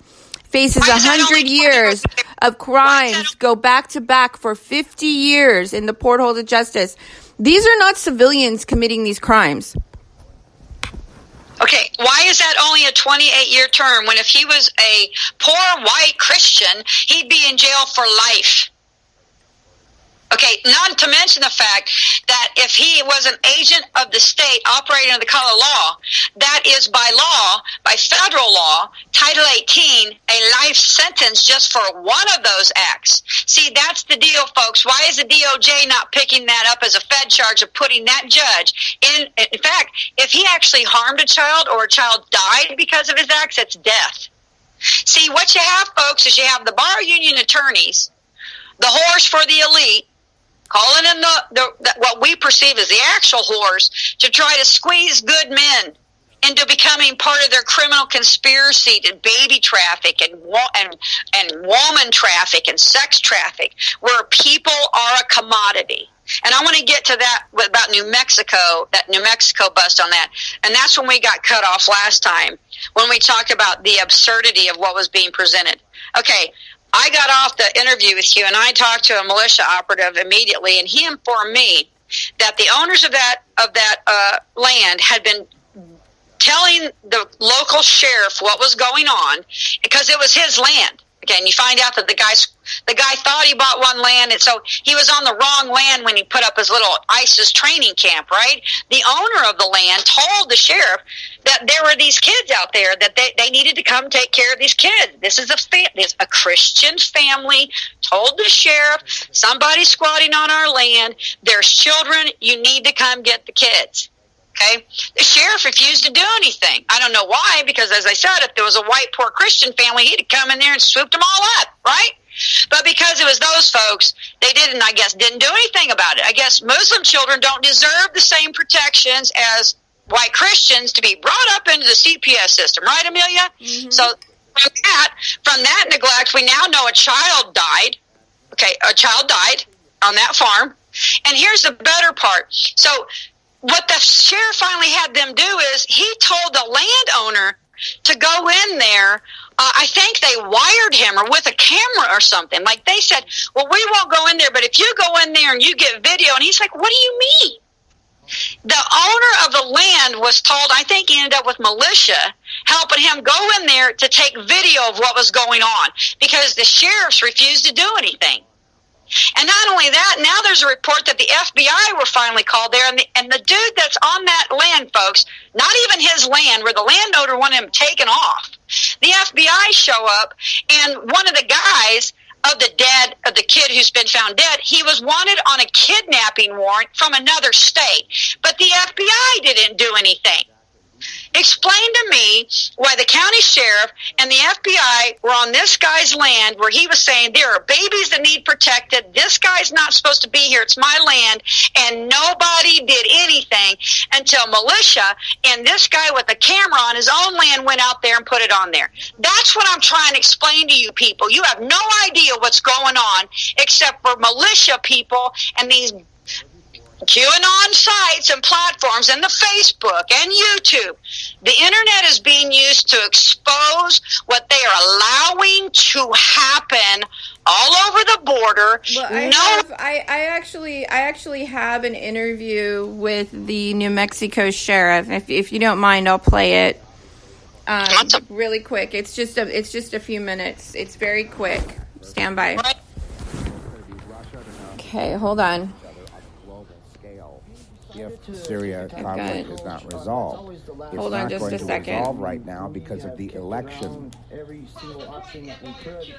S1: faces 100 years of crimes, go back to back for 50 years in the Porthole to Justice. These are not civilians committing these crimes.
S4: Okay, why is that only a 28-year term when if he was a poor white Christian, he'd be in jail for life? Okay, not to mention the fact that if he was an agent of the state operating under the color of law, that is by law, by federal law, Title 18, a life sentence just for one of those acts. See, that's the deal, folks. Why is the DOJ not picking that up as a Fed charge of putting that judge in? In fact, if he actually harmed a child or a child died because of his acts, it's death. See, what you have, folks, is you have the bar union attorneys, the whores for the elite, calling in the what we perceive as the actual whores to try to squeeze good men into becoming part of their criminal conspiracy to baby traffic and woman traffic and sex traffic, where people are a commodity. And I want to get to that about New Mexico, that New Mexico bust on that. And that's when we got cut off last time, when we talked about the absurdity of what was being presented. Okay, I got off the interview with you, and I talked to a militia operative immediately, and he informed me that the owners of that land had been telling the local sheriff what was going on because it was his land. Again, you find out that the guy thought he bought one land, and so he was on the wrong land when he put up his little ISIS training camp, right? The owner of the land told the sheriff that there were these kids out there, that they needed to come take care of these kids. This is a Christian family, told the sheriff, somebody's squatting on our land, there's children, you need to come get the kids. Okay, the sheriff refused to do anything. I don't know why, because as I said, if there was a white poor Christian family, he'd have come in there and swooped them all up, right? But because it was those folks, they didn't do anything about it. I guess Muslim children don't deserve the same protections as white Christians to be brought up into the CPS system, right, Amelia? Mm-hmm. So from that neglect, we now know a child died. Okay, a child died on that farm. And here's the better part. So what the sheriff finally had them do is he told the landowner to go in there. I think they wired him or with a camera or something. Like they said, well, we won't go in there, but if you go in there and you get video, and he's like, what do you mean? The owner of the land was told, I think he ended up with militia helping him go in there to take video of what was going on because the sheriffs refused to do anything. And not only that, now there's a report that the FBI were finally called there, and the dude that's on that land, folks, not even his land, where the landowner wanted him taken off, the FBI show up, and one of the guys of the kid who's been found dead, he was wanted on a kidnapping warrant from another state, but the FBI didn't do anything. Explain to me why the county sheriff and the FBI were on this guy's land where he was saying there are babies that need protected. This guy's not supposed to be here. It's my land. And nobody did anything until militia and this guy with a camera on his own land went out there and put it on there. That's what I'm trying to explain to you people. You have no idea what's going on except for militia people and these QAnon sites and platforms and the Facebook and YouTube. The internet is being used to expose what they are allowing to happen all over the border.
S1: Well, I actually have an interview with the New Mexico sheriff. If you don't mind, I'll play it really quick. It's just a few minutes. It's very quick. Stand by. Okay, hold on.
S5: If Syria conflict is not resolved, it's
S1: Hold on
S5: not
S1: just
S5: going
S1: a
S5: to
S1: second.
S5: resolve right now because of the election.
S6: Every single option that we could,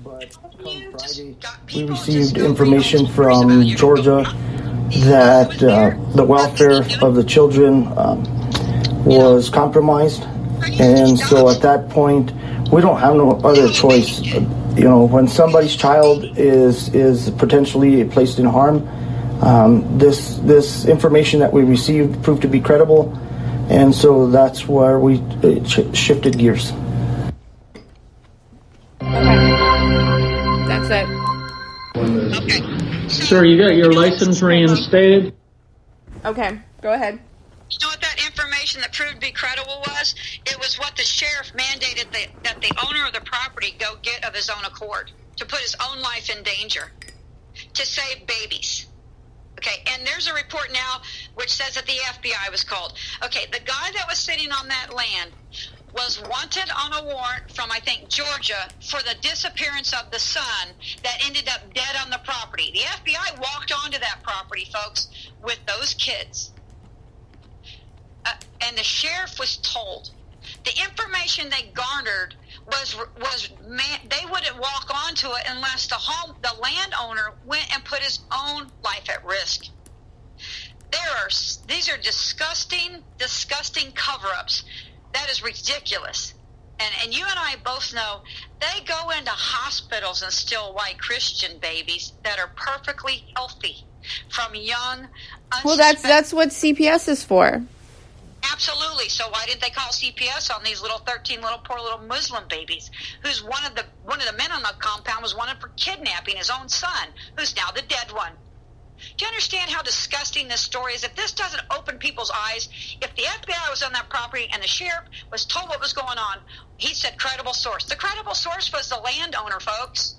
S6: but come Friday,
S3: We received information from Georgia that the welfare of the children was compromised, and so at that point, we don't have no other choice. You know, when somebody's child is potentially placed in harm, this information that we received proved to be credible, and so that's where we shifted gears.
S1: That's it.
S4: Okay.
S7: Sir, you got your license reinstated?
S1: Okay, go ahead.
S4: You know what that information that proved to be credible was? It was what the sheriff mandated that the owner of the property go get of his own accord to put his own life in danger to save babies. Okay, and there's a report now which says that the FBI was called. Okay, the guy that was sitting on that land was wanted on a warrant from, I think, Georgia for the disappearance of the son that ended up dead on the property. The FBI walked onto that property, folks, with those kids. And the sheriff was told. The information they garnered was they wouldn't walk onto it unless the landowner went and put his own life at risk. These are disgusting cover-ups. That is ridiculous. And you and I both know they go into hospitals and steal white Christian babies that are perfectly healthy from young.
S1: Well, that's what CPS is for.
S4: Absolutely. So why didn't they call CPS on these little 13 poor little Muslim babies? Who's one of the men on the compound was wanted for kidnapping his own son, who's now the dead one. Do you understand how disgusting this story is? If this doesn't open people's eyes, if the FBI was on that property and the sheriff was told what was going on, he said credible source. The credible source was the landowner, folks,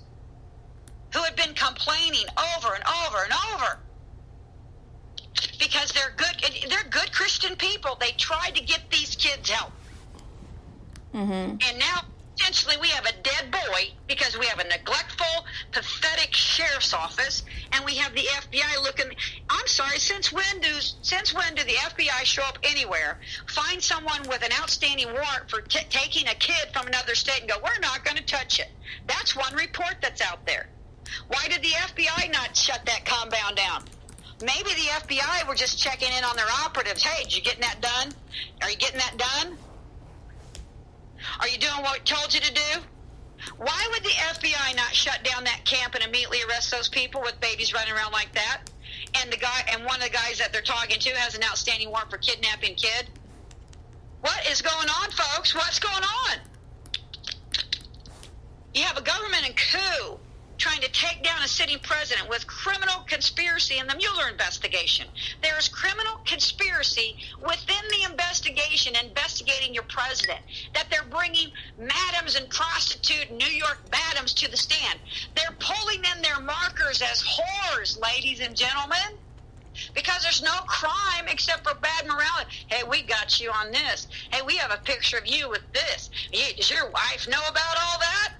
S4: who had been complaining over and over and over. Because they're good Christian people. They tried to get these kids help. Mm-hmm. And now, essentially, we have a dead boy because we have a neglectful, pathetic sheriff's office, and we have the FBI looking. I'm sorry. Since when do the FBI show up anywhere, find someone with an outstanding warrant for taking a kid from another state, and go, "We're not going to touch it"? That's one report that's out there. Why did the FBI not shut that compound down? Maybe the FBI were just checking in on their operatives. Hey, did you get that done? Are you getting that done? Are you doing what it told you to do? Why would the FBI not shut down that camp and immediately arrest those people with babies running around like that? And one of the guys that they're talking to has an outstanding warrant for kidnapping a kid? What is going on, folks? What's going on? You have a government in coup trying to take down a sitting president with criminal conspiracy in the Mueller investigation. There is criminal conspiracy within the investigation investigating your president, that they're bringing madams and prostitute New York madams to the stand. They're pulling in their markers as whores, ladies and gentlemen, because there's no crime except for bad morality. Hey, we got you on this. Hey, we have a picture of you with this. Does your wife know about all that?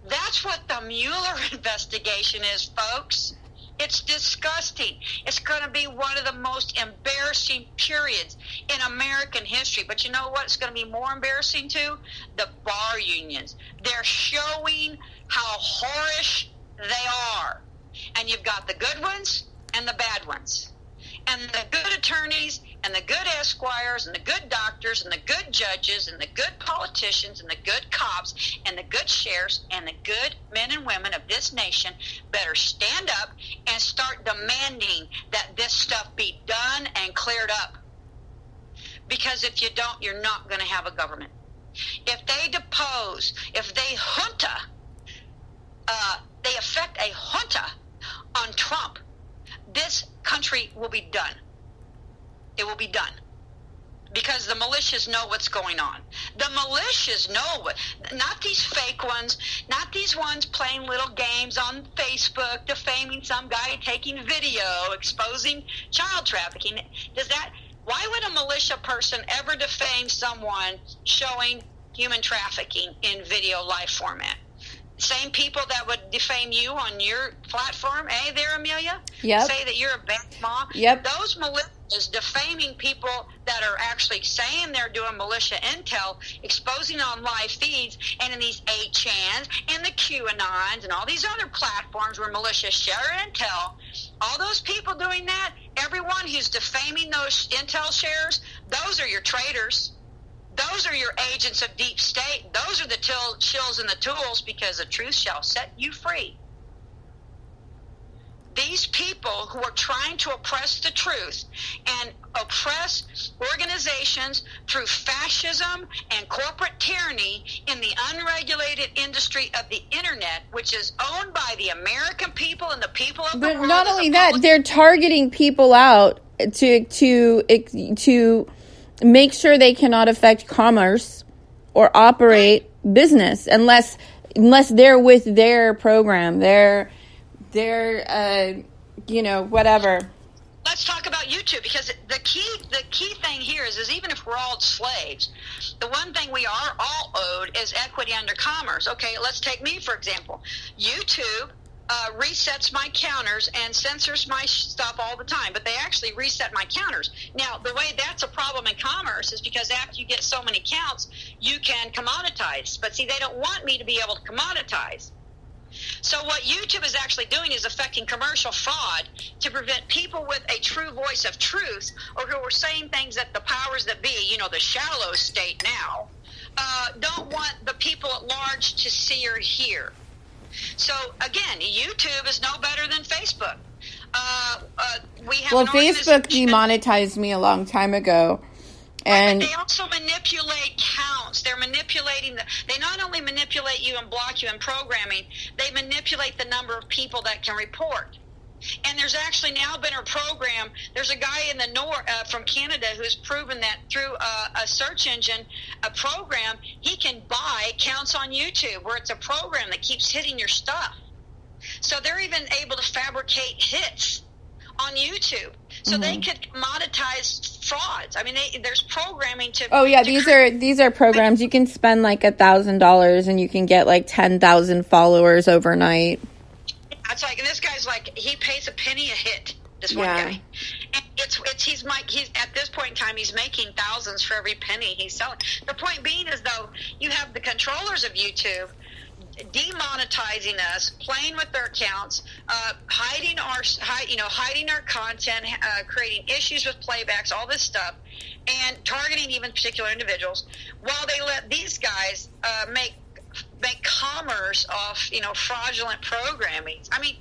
S4: That's what the Mueller investigation is, folks. It's disgusting. It's going to be one of the most embarrassing periods in American history. But you know what? It's going to be more embarrassing, too? The bar unions. They're showing how whorish they are. And you've got the good ones and the bad ones. And the good attorneys and the good esquires and the good doctors and the good judges and the good politicians and the good cops and the good sheriffs and the good men and women of this nation better stand up and start demanding that this stuff be done and cleared up. Because if you don't, you're not going to have a government. If they depose, if they junta, they effect a junta on Trump, this country will be done. It will be done. Because the militias know what's going on. The militias know what, not these fake ones, not these ones playing little games on Facebook, defaming some guy taking video, exposing child trafficking. Why would a militia person ever defame someone showing human trafficking in video live format? Same people that would defame you on your platform, there, Amelia?
S1: Yep.
S4: Say that you're a bad mom.
S1: Yep.
S4: Those militias defaming people that are actually saying they're doing militia intel, exposing on live feeds, and in these 8chans and the QAnons and all these other platforms where militias share intel, all those people doing that, everyone who's defaming those intel shares, those are your traitors. Those are your agents of deep state. Those are the chills and the tools, because the truth shall set you free. These people who are trying to oppress the truth and oppress organizations through fascism and corporate tyranny in the unregulated industry of the internet, which is owned by the American people and the people of the world. But
S1: not only that, they're targeting people out to make sure they cannot affect commerce or operate business unless they're with their program, their whatever.
S4: Let's talk about YouTube, because the key thing here is even if we're all slaves, The one thing we are all owed is equity under commerce. Okay, let's take me, for example. YouTube resets my counters and censors my stuff all the time, but they actually reset my counters. Now, the way that's a problem in commerce is because after you get so many counts, you can commoditize. But see, they don't want me to be able to commoditize. So what YouTube is actually doing is affecting commercial fraud to prevent people with a true voice of truth, or who are saying things that the powers that be, the shallow state now, don't want the people at large to see or hear. So again, YouTube is no better than Facebook. We have
S1: Facebook demonetized me a long time ago. And
S4: they also manipulate counts. They're manipulating they not only manipulate you and block you in programming, they manipulate the number of people that can report. And there's actually now been a program. There's a guy in the north from Canada who's proven that through a search engine, a program, he can buy counts on YouTube, where it's a program that keeps hitting your stuff. So they're even able to fabricate hits on YouTube, so they could commoditize frauds. I mean, there's programming to.
S1: Oh yeah, these are programs. You can spend like $1,000 and you can get like 10,000 followers overnight.
S4: It's like, and this guy's like, he pays a penny a hit. This one guy, and he's at this point in time, he's making thousands for every penny he's selling. The point being is, though, you have the controllers of YouTube demonetizing us, playing with their accounts, hiding our content, creating issues with playbacks, all this stuff, and targeting even particular individuals, while they let these guys make commerce off fraudulent programming. I mean,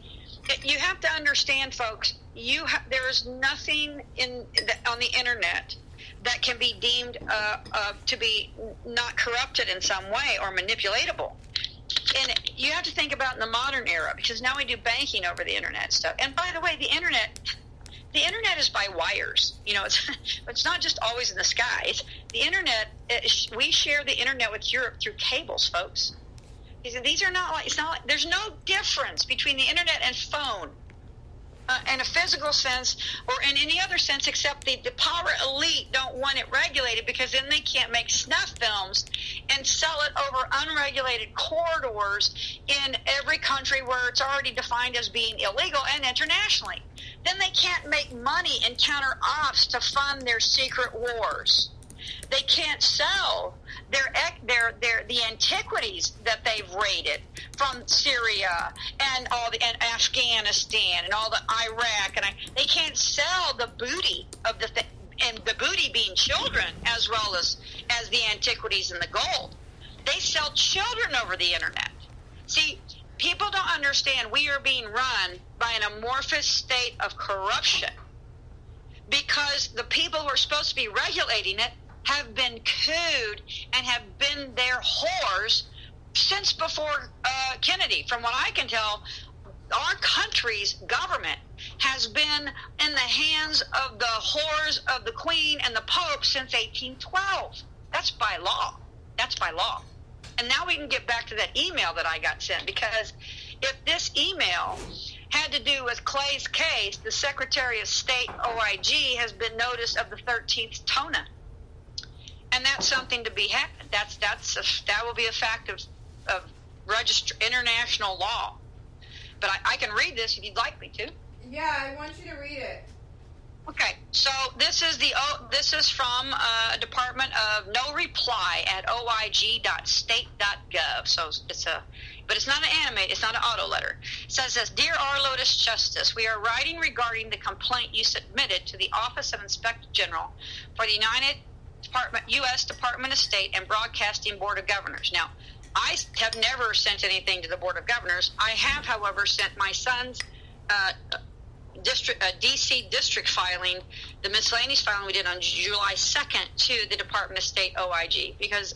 S4: you have to understand, folks. There is nothing on the internet that can be deemed to be not corrupted in some way or manipulatable. And you have to think about in the modern era, because now we do banking over the internet stuff. And by the way, the internet is by wires. It's not just always in the sky. The internet. We share the internet with Europe through cables, folks. These are not like, it's not like, there's no difference between the internet and phone in a physical sense or in any other sense, except the power elite don't want it regulated, because then they can't make snuff films and sell it over unregulated corridors in every country where it's already defined as being illegal and internationally. Then they can't make money and counter ops to fund their secret wars. They can't sell the antiquities that they've raided from Syria and and Afghanistan and all the Iraq, and they can't sell the booty of and the booty being children, as well as the antiquities and the gold. They sell children over the internet. See, people don't understand we are being run by an amorphous state of corruption, because the people who are supposed to be regulating it have been cooed and have been their whores since before Kennedy. From what I can tell, our country's government has been in the hands of the whores of the Queen and the Pope since 1812. That's by law. And now we can get back to that email that I got sent, because if this email had to do with Clay's case, the Secretary of State, OIG, has been noticed of the 13th TONA. And that's something to be had. That will be a fact of international law. But I can read this if you'd like me to.
S1: Yeah, I want you to read it.
S4: Okay, so this is from Department of No Reply at oig.state.gov. So but it's not an animate, it's not an auto letter. It says this: Dear Our Lotus Justice, we are writing regarding the complaint you submitted to the Office of Inspector General for the U.S. Department of State and Broadcasting Board of Governors. Now, I have never sent anything to the Board of Governors. I have, however, sent my son's D.C. district filing, the miscellaneous filing we did on July 2nd, to the Department of State OIG, because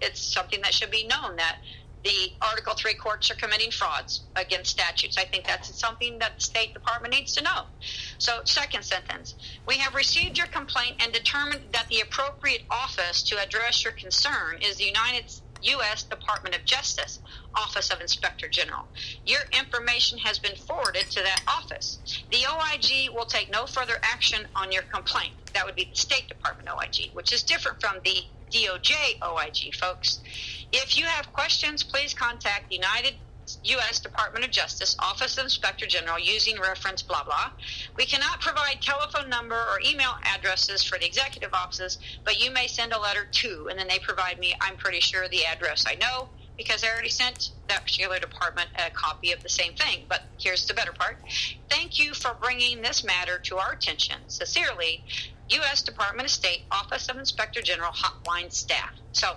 S4: it's something that should be known that the Article 3 courts are committing frauds against statutes. I think that's something that the State Department needs to know. So, second sentence. We have received your complaint and determined that the appropriate office to address your concern is the U.S. Department of Justice, Office of Inspector General. Your information has been forwarded to that office. The OIG will take no further action on your complaint. That would be the State Department OIG, which is different from the DOJ OIG, folks. If you have questions, please contact the U.S. Department of Justice, Office of Inspector General, using reference blah, blah. We cannot provide telephone number or email addresses for the executive offices, but you may send a letter to, and then they provide me, I'm pretty sure, the address. I know because I already sent that particular department a copy of the same thing. But here's the better part. Thank you for bringing this matter to our attention. Sincerely, U.S. Department of State, Office of Inspector General, hotline staff. So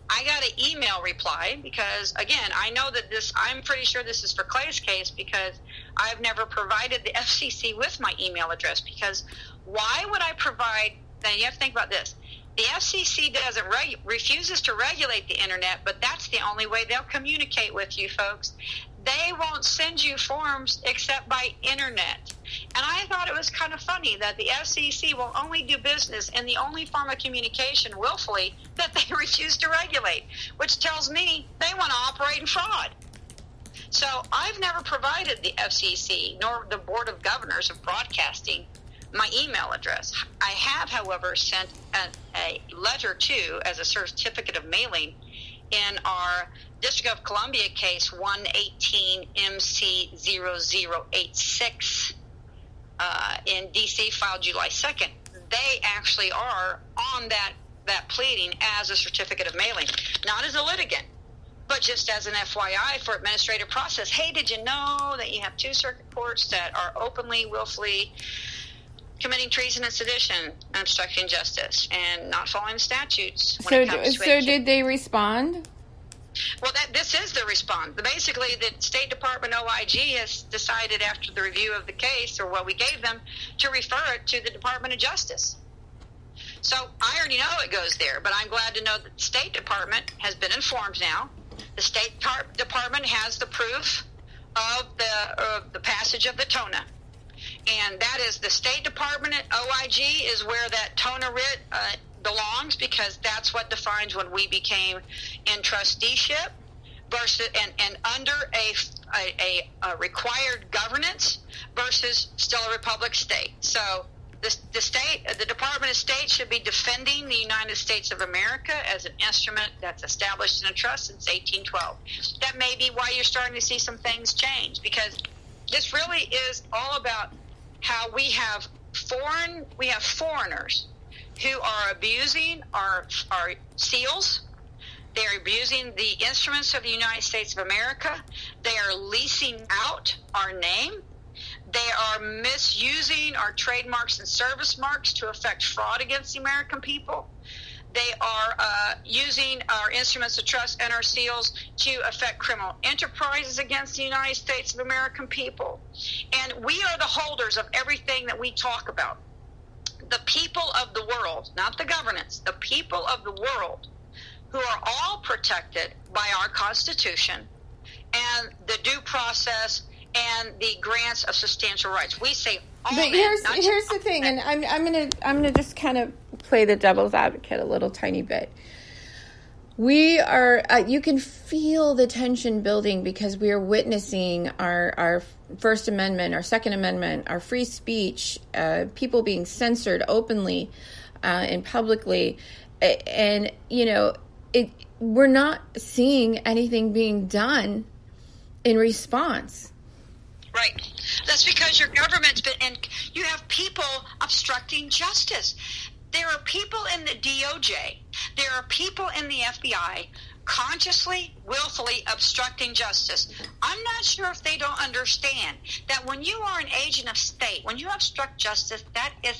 S4: I got an email reply because, again, I know that I'm pretty sure this is for Clay's case because I've never provided the FCC with my email address, because why would I provide, now you have to think about this. The FCC refuses to regulate the internet, but that's the only way they'll communicate with you, folks. They won't send you forms except by internet. And I thought it was kind of funny that the FCC will only do business in the only form of communication willfully that they refuse to regulate, which tells me they want to operate in fraud. So I've never provided the FCC nor the Board of Governors of Broadcasting my email address. I have, however, sent a letter to, as a certificate of mailing, in our District of Columbia case 118 MC0086 in D.C., filed July 2nd. They actually are on that pleading as a certificate of mailing, not as a litigant, but just as an FYI for administrative process. Hey, did you know that you have two circuit courts that are openly, willfully committing treason and sedition, obstructing justice, and not following the statutes?
S1: So did they respond?
S4: Well, this is the response. Basically, the State Department OIG has decided, after the review of the case, or what we gave them, to refer it to the Department of Justice. So I already know it goes there, but I'm glad to know that the State Department has been informed now. The State Department has the proof of the passage of the TONA. And that is the State Department at OIG is where that TONA writ belongs, because that's what defines when we became in trusteeship versus and under a required governance versus still a republic state. So the Department of State should be defending the United States of America as an instrument that's established in a trust since 1812. That may be why you're starting to see some things change, because this really is all about how we have foreigners who are abusing our seals. They are abusing the instruments of the United States of America. They are leasing out our name. They are misusing our trademarks and service marks to effect fraud against the American people. They are using our instruments of trust and our seals to affect criminal enterprises against the United States of American people. And we are the holders of everything that we talk about. The people of the world, not the governance, the people of the world, who are all protected by our Constitution and the due process and the grants of substantial rights. We say all
S1: but here's the thing, and I'm gonna just kind of play the devil's advocate a little tiny bit. We are you can feel the tension building because we are witnessing our First Amendment, our Second Amendment, our free speech, people being censored openly and publicly, and we're not seeing anything being done in response.
S4: Right. That's because your government's been, and you have people obstructing justice. There are people in the DOJ, there are people in the FBI consciously, willfully obstructing justice. I'm not sure if they don't understand that when you are an agent of state, when you obstruct justice, that is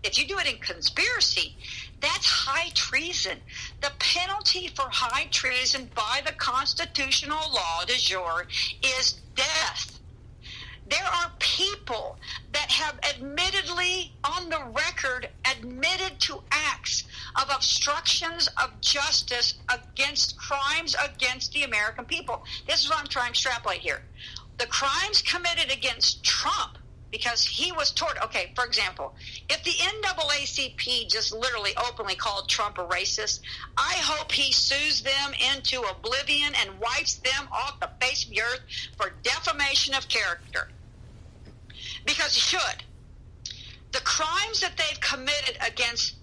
S4: if you do it in conspiracy, that's high treason. The penalty for high treason by the constitutional law du jour is death. There are people that have admittedly, on the record, admitted to acts of obstructions of justice against crimes against the American people. This is what I'm trying to extrapolate here. The crimes committed against Trump, because he was tortured. Okay, for example, if the NAACP just literally openly called Trump a racist, I hope he sues them into oblivion and wipes them off the face of the earth for defamation of character. Because he should. The crimes that they've committed against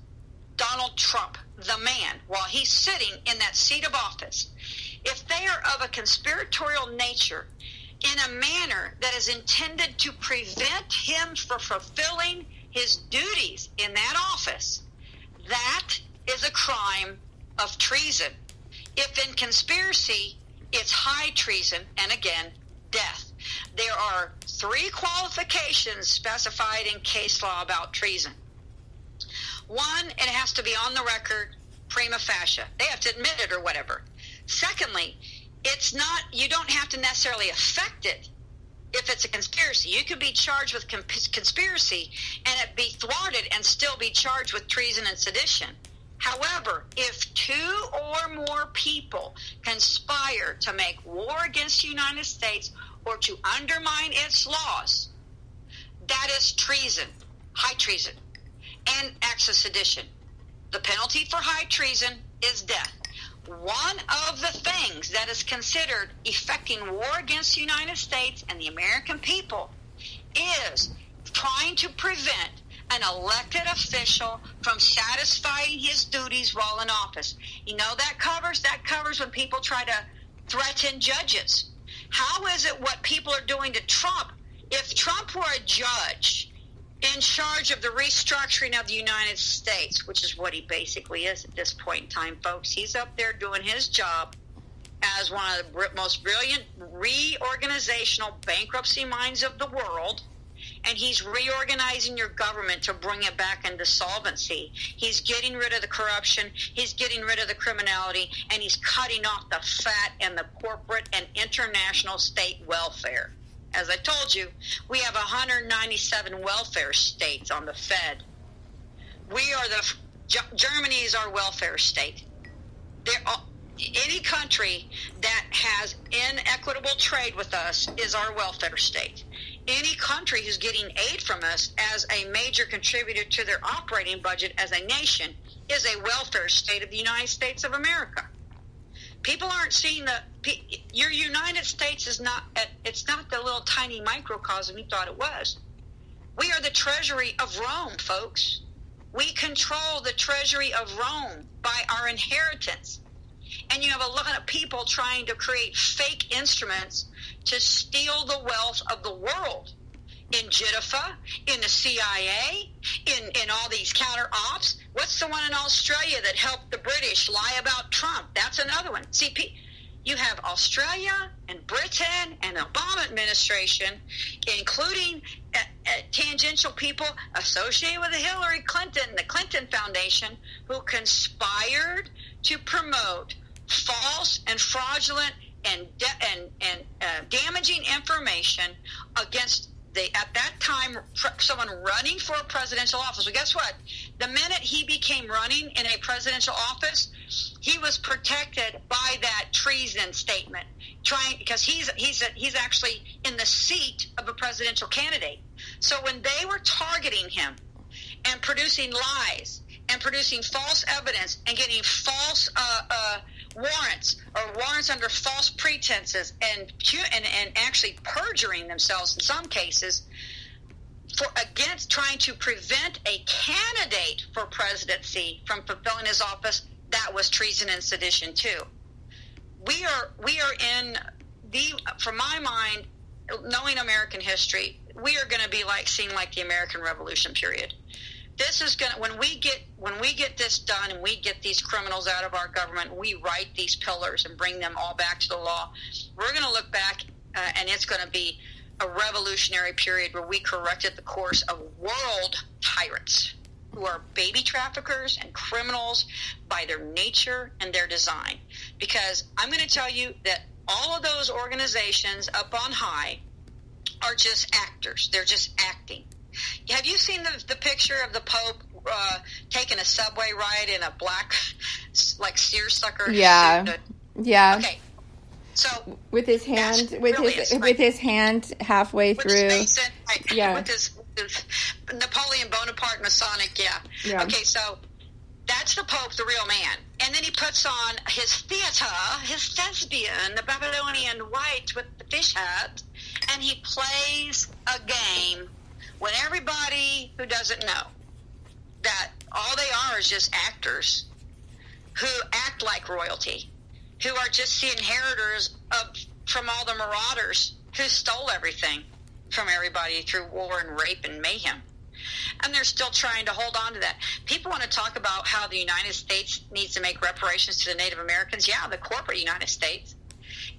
S4: Donald Trump, the man while he's sitting in that seat of office, if they are of a conspiratorial nature in a manner that is intended to prevent him from fulfilling his duties in that office, that is a crime of treason. If in conspiracy, it's high treason, and again, death. There are 3 qualifications specified in case law about treason. 1, it has to be on the record, prima facie. They have to admit it or whatever. Secondly, it's not, you don't have to necessarily affect it if it's a conspiracy. You could be charged with conspiracy and it be thwarted and still be charged with treason and sedition. However, if 2 or more people conspire to make war against the United States or to undermine its laws, that is treason, high treason, and acts of sedition. The penalty for high treason is death. One of the things that is considered effecting war against the United States and the American people is trying to prevent an elected official from satisfying his duties while in office. You know that covers when people try to threaten judges. How is it what people are doing to Trump? If Trump were a judge in charge of the restructuring of the United States, which is what he basically is at this point in time, folks, he's up there doing his job as one of the most brilliant reorganizational bankruptcy minds of the world, and he's reorganizing your government to bring it back into solvency. He's getting rid of the corruption, he's getting rid of the criminality, and he's cutting off the fat and the corporate and international state welfare. As I told you, we have 197 welfare states on the Fed. Germany is our welfare state. Any country that has inequitable trade with us is our welfare state. Any country who's getting aid from us as a major contributor to their operating budget as a nation is a welfare state of the United States of America. People aren't seeing your United States is not, it's not the little tiny microcosm you thought it was. We are the treasury of Rome, folks. We control the treasury of Rome by our inheritance. And you have a lot of people trying to create fake instruments to steal the wealth of the world. In JITFA, in the CIA, in all these counter ops. What's the one in Australia that helped the British lie about Trump? That's another one. See, you have Australia and Britain and the Obama administration, including tangential people associated with Hillary Clinton, the Clinton Foundation, who conspired to promote false and fraudulent and damaging information against at that time, someone running for a presidential office. Well, guess what? The minute he became running in a presidential office, he was protected by that treason statement, because he's actually in the seat of a presidential candidate. So when they were targeting him and producing lies and producing false evidence and getting false warrants or warrants under false pretenses and actually perjuring themselves in some cases against trying to prevent a candidate for presidency from fulfilling his office, that was treason and sedition too. We are in from my mind, knowing American history, we are going to be seeing the American Revolution period. This is going to, when we get this done and we get these criminals out of our government, we write these pillars and bring them all back to the law. We're going to look back and it's going to be a revolutionary period where we corrected the course of world tyrants who are baby traffickers and criminals by their nature and their design. Because I'm going to tell you that all of those organizations up on high are just actors. They're just acting. Have you seen the picture of the Pope taking a subway ride in a black, seersucker?
S1: Yeah,
S4: suit?
S1: Yeah.
S4: Okay. So
S1: with his hand, with his hand halfway through.
S4: Mason,
S1: Yeah.
S4: With his Napoleon Bonaparte Masonic. Yeah. Okay. So that's the Pope, the real man, and then he puts on his theater, his thespian, the Babylonian white with the fish hat, and he plays a game. When everybody who doesn't know that all they are is just actors, who act like royalty, who are just the inheritors from all the marauders who stole everything from everybody through war and rape and mayhem. And they're still trying to hold on to that. People want to talk about how the United States needs to make reparations to the Native Americans. Yeah, the corporate United States.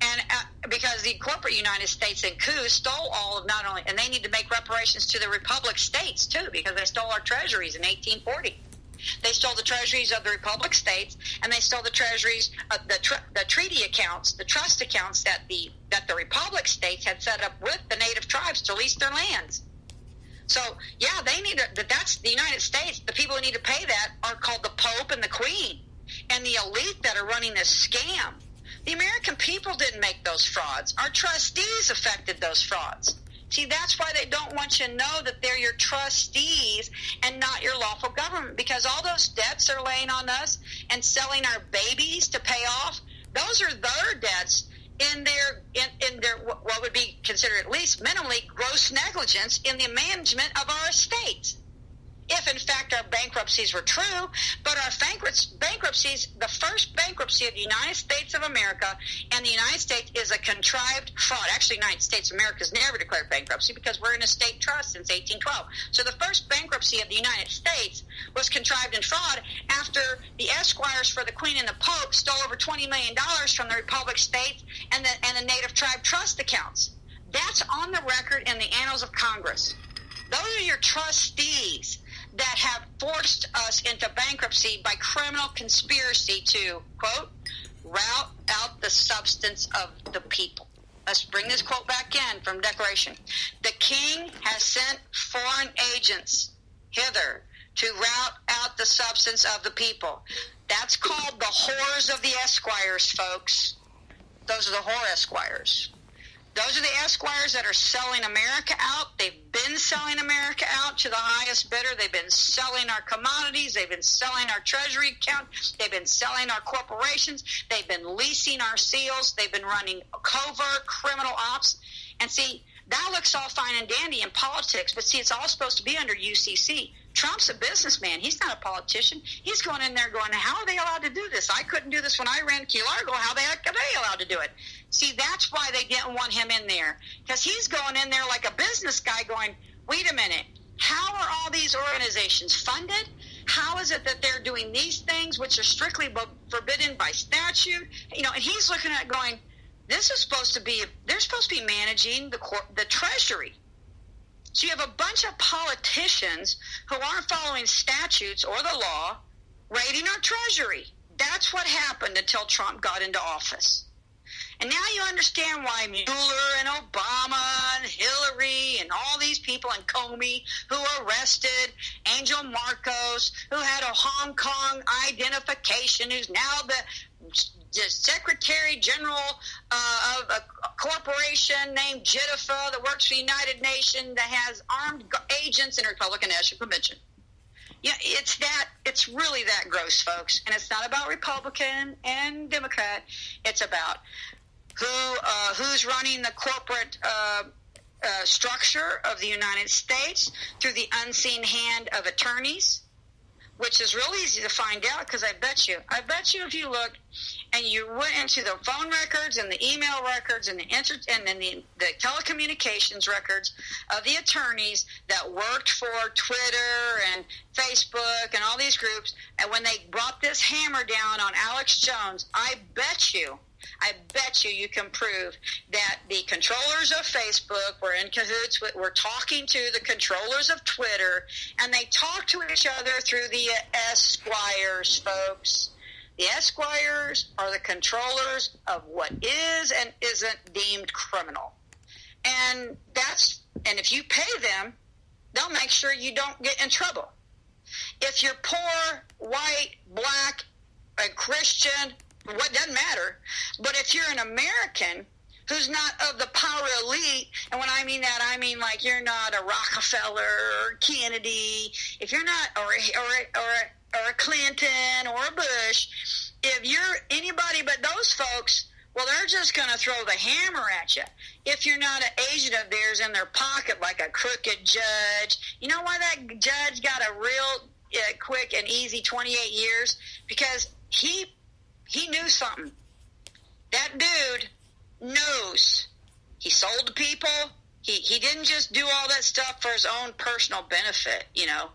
S4: And because the corporate United States and coup stole all of not only, and they need to make reparations to the Republic States too, because they stole our treasuries in 1840. They stole the treasuries of the Republic States, and they stole the treasuries, the treaty accounts, the trust accounts that the Republic States had set up with the native tribes to lease their lands. So, yeah, they need to, that's the United States. The people who need to pay that are called the Pope and the Queen and the elite that are running this scam. The American people didn't make those frauds. Our trustees affected those frauds. See, that's why they don't want you to know that they're your trustees and not your lawful government, because all those debts they're laying on us and selling our babies to pay off, those are their debts in their what would be considered at least minimally gross negligence in the management of our estates. If, in fact, our bankruptcies were true, but our bankruptcies, the first bankruptcy of the United States of America, and the United States is a contrived fraud. Actually, the United States of America has never declared bankruptcy because we're in a state trust since 1812. So the first bankruptcy of the United States was contrived in fraud after the esquires for the Queen and the Pope stole over $20 million from the Republic States and the Native Tribe trust accounts. That's on the record in the annals of Congress. Those are your trustees that have forced us into bankruptcy by criminal conspiracy to, quote, rout out the substance of the people. Let's bring this quote back in from Declaration. The king has sent foreign agents hither to rout out the substance of the people. That's called the whores of the esquires, folks. Those are the whore esquires. Those are the esquires that are selling America out. They've been selling America out to the highest bidder. They've been selling our commodities. They've been selling our treasury account. They've been selling our corporations. They've been leasing our seals. They've been running covert criminal ops. And see, that looks all fine and dandy in politics, but see, it's all supposed to be under UCC. Trump's a businessman. He's not a politician. He's going in there going, how are they allowed to do this? I couldn't do this when I ran Key Largo. How the heck are they allowed to do it? See, that's why they didn't want him in there, because he's going in there like a business guy going, wait a minute, how are all these organizations funded? How is it that they're doing these things, which are strictly forbidden by statute? You know, and he's looking at it going, this is supposed to be, they're supposed to be managing the Treasury. So you have a bunch of politicians who aren't following statutes or the law, raiding our Treasury. That's what happened until Trump got into office. And now you understand why Mueller and Obama and Hillary and all these people and Comey who were arrested, Angel Marcos, who had a Hong Kong identification, who's now the Secretary General of a corporation named JITFA that works for the United Nations that has armed agents in the Republican National Convention. Yeah, it's really that gross, folks. And it's not about Republican and Democrat. It's about who's running the corporate structure of the United States through the unseen hand of attorneys, which is real easy to find out, because I bet you if you look and you went into the phone records and the email records and the telecommunications records of the attorneys that worked for Twitter and Facebook and all these groups, and when they brought this hammer down on Alex Jones, I bet you you can prove that the controllers of Facebook were in cahoots were talking to the controllers of Twitter, and they talk to each other through the esquires, folks. The esquires are the controllers of what is and isn't deemed criminal. And if you pay them, they'll make sure you don't get in trouble. If you're poor, white, black, a Christian, what doesn't matter, but if you're an American who's not of the power elite, and when I mean that, I mean like you're not a Rockefeller or Kennedy, if you're not, or a Clinton or a Bush, if you're anybody but those folks, well, they're just going to throw the hammer at you. If you're not an agent of theirs in their pocket like a crooked judge, you know why that judge got a real quick and easy 28 years? Because he knew something. That dude knows. He sold to people. He didn't just do all that stuff for his own personal benefit, you know.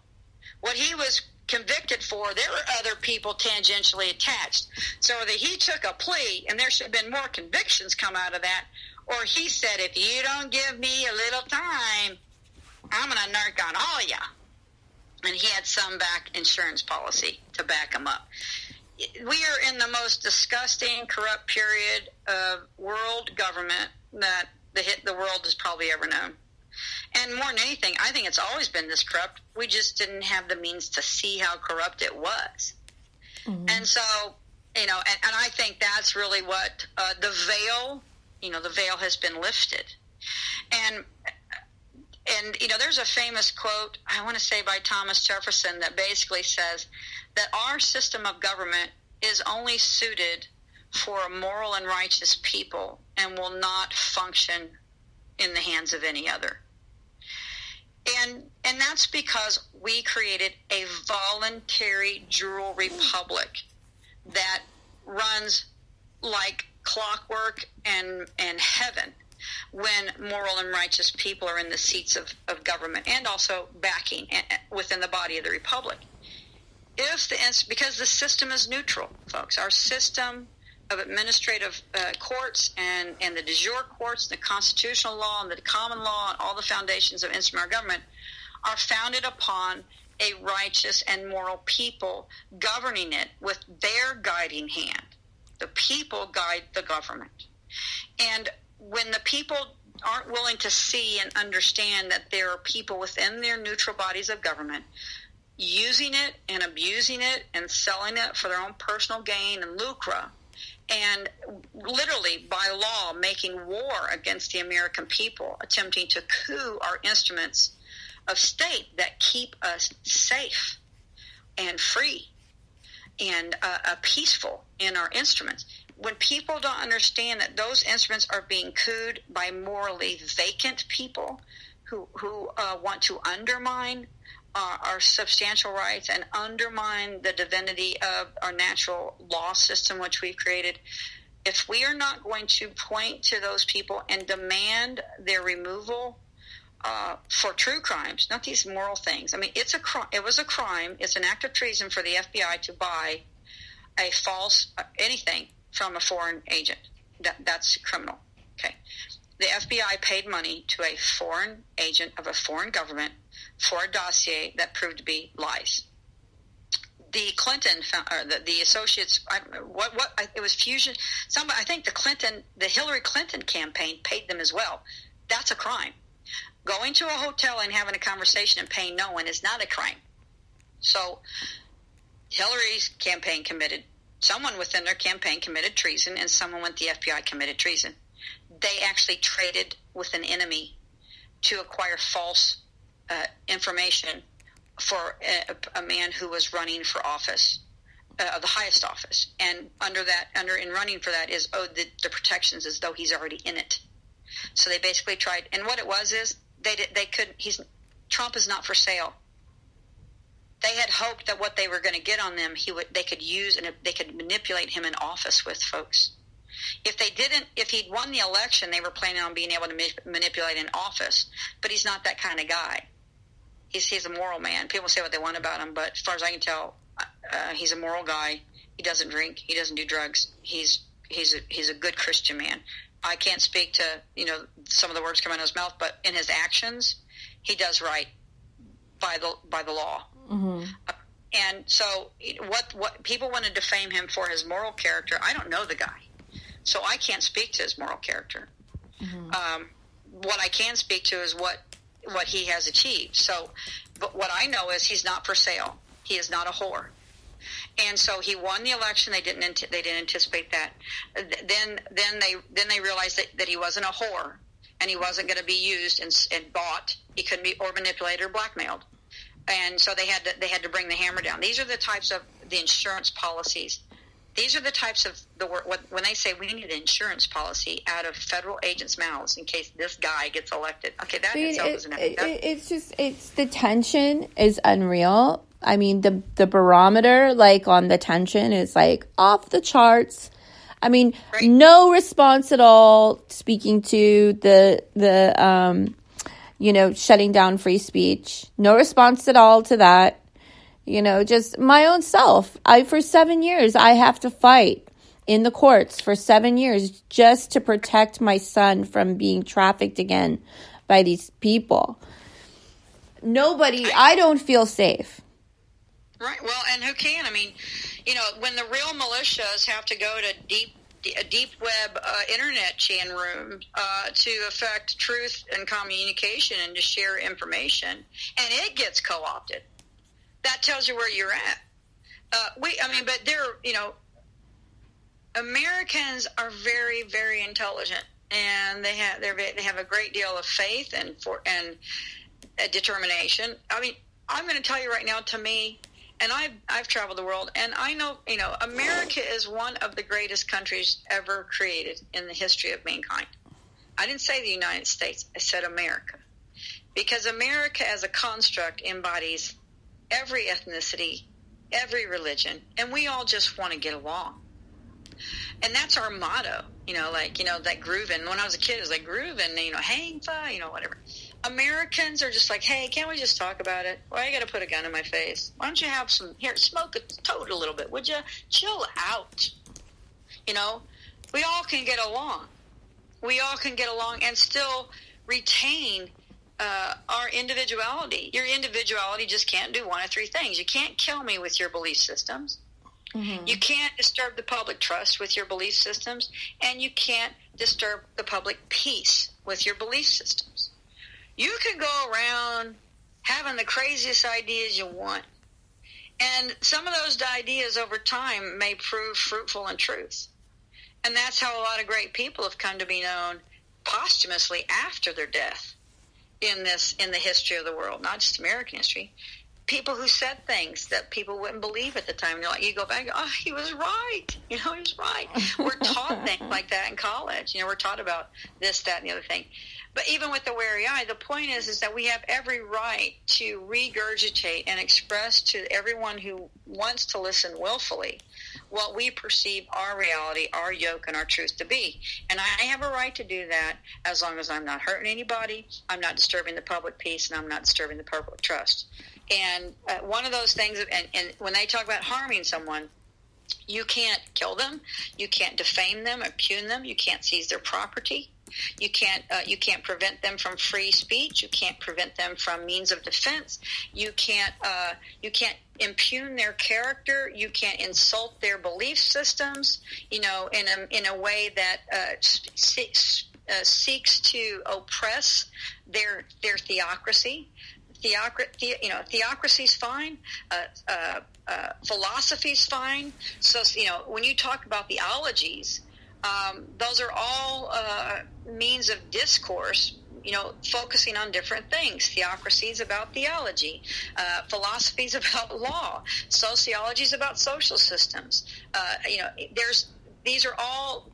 S4: What he was convicted for, there were other people tangentially attached. So either he took a plea, and there should have been more convictions come out of that, or he said, if you don't give me a little time, I'm going to narc on all of ya. And he had some back insurance policy to back him up. We are in the most disgusting, corrupt period of world government that the world has probably ever known. And more than anything, I think it's always been this corrupt. We just didn't have the means to see how corrupt it was. Mm-hmm. And so, you know, and I think that's really what the veil has been lifted. And, you know, there's a famous quote, I want to say by Thomas Jefferson, that basically says that our system of government is only suited for a moral and righteous people and will not function in the hands of any other. And that's because we created a voluntary juror republic that runs like clockwork and heaven when moral and righteous people are in the seats of government and also backing within the body of the republic. Because the system is neutral, folks. Our system of administrative courts and the de jure courts, the constitutional law and the common law and all the foundations of instrument government are founded upon a righteous and moral people governing it with their guiding hand. The people guide the government. And when the people aren't willing to see and understand that there are people within their neutral bodies of government using it and abusing it and selling it for their own personal gain and lucre, and literally by law making war against the American people, attempting to coup our instruments of state that keep us safe and free and peaceful in our instruments. When people don't understand that those instruments are being cooed by morally vacant people who want to undermine our substantial rights and undermine the divinity of our natural law system, which we've created, if we are not going to point to those people and demand their removal for true crimes, not these moral things. I mean, it was a crime. It's an act of treason for the FBI to buy a false anything from a foreign agent. That's criminal. Okay. The FBI paid money to a foreign agent of a foreign government for a dossier that proved to be lies. The Clinton, the associates, it was Fusion. I think the Hillary Clinton campaign paid them as well. That's a crime. Going to a hotel and having a conversation and paying no one is not a crime. So Hillary's campaign someone within their campaign committed treason, and someone with the FBI committed treason. They actually traded with an enemy to acquire false information for a man who was running for office, the highest office, and in running for that is owed the protections as though he's already in it. So they basically tried, and what it was is Trump is not for sale. They had hoped that what they were going to get on them, they could use and they could manipulate him in office with, folks. If he'd won the election, they were planning on being able to manipulate in office, but he's not that kind of guy. He's a moral man. People say what they want about him, but as far as I can tell, he's a moral guy. He doesn't drink. He doesn't do drugs. He's a good Christian man. I can't speak to, some of the words come out of his mouth, but in his actions, he does right by the law. Mm-hmm. And so what people want to defame him for his moral character, I don't know the guy. So I can't speak to his moral character. Mm-hmm. What I can speak to is what he has achieved. So, but what I know is he's not for sale. He is not a whore. And so he won the election. They didn't anticipate that. Then they realized that he wasn't a whore, and he wasn't going to be used and bought. He couldn't be or manipulated or blackmailed. And so they had to bring the hammer down. These are the types of the insurance policies. These are the types of when they say we need an insurance policy out of federal agents' mouths in case this guy gets elected. Okay, that itself is an
S1: it's the tension is unreal. I mean, the barometer, like, on the tension is, like, off the charts. I mean, right. No response at all speaking to the shutting down free speech. No response at all to that. Just my own self. For 7 years, I have to fight in the courts for 7 years just to protect my son from being trafficked again by these people. I don't feel safe.
S4: Right. Well, and who can? I mean, when the real militias have to go to deep web internet chain room to affect truth and communication and to share information, and it gets co-opted, that tells you where you're at. But Americans are very, very intelligent, and they have a great deal of faith and determination. I mean, I'm going to tell you right now, to me, and I've traveled the world, and I know, America is one of the greatest countries ever created in the history of mankind. I didn't say the United States, I said America. Because America as a construct embodies every ethnicity, every religion, and we all just want to get along. And that's our motto, that grooving. When I was a kid, it was like grooving, hang fire, whatever. Americans are just like, hey, can't we just talk about it? Why you got to put a gun in my face? Why don't you have smoke a toad a little bit, would you? Chill out. We all can get along. We all can get along and still retain our individuality. Your individuality just can't do one of three things. You can't kill me with your belief systems. Mm-hmm. You can't disturb the public trust with your belief systems, and you can't disturb the public peace with your belief systems. You can go around having the craziest ideas you want, and some of those ideas over time may prove fruitful in truth. And that's how a lot of great people have come to be known posthumously after their death in the history of the world, not just American history. People who said things that people wouldn't believe at the time. You go back and go, oh, he was right. He was right. We're taught things like that in college. We're taught about this, that, and the other thing. But even with the wary eye, the point is that we have every right to regurgitate and express to everyone who wants to listen willfully what we perceive our reality, our yoke, and our truth to be. And I have a right to do that as long as I'm not hurting anybody, I'm not disturbing the public peace, and I'm not disturbing the public trust. And one of those things, and when they talk about harming someone, you can't kill them, you can't defame them, impugn them, you can't seize their property, you can't prevent them from free speech, you can't prevent them from means of defense, you can't impugn their character, you can't insult their belief systems, in a way that seeks to oppress their theocracy. Theocracy's fine. Philosophy's fine. So, when you talk about theologies, those are all means of discourse, focusing on different things. Theocracy is about theology. Philosophy is about law. Sociology is about social systems. These are all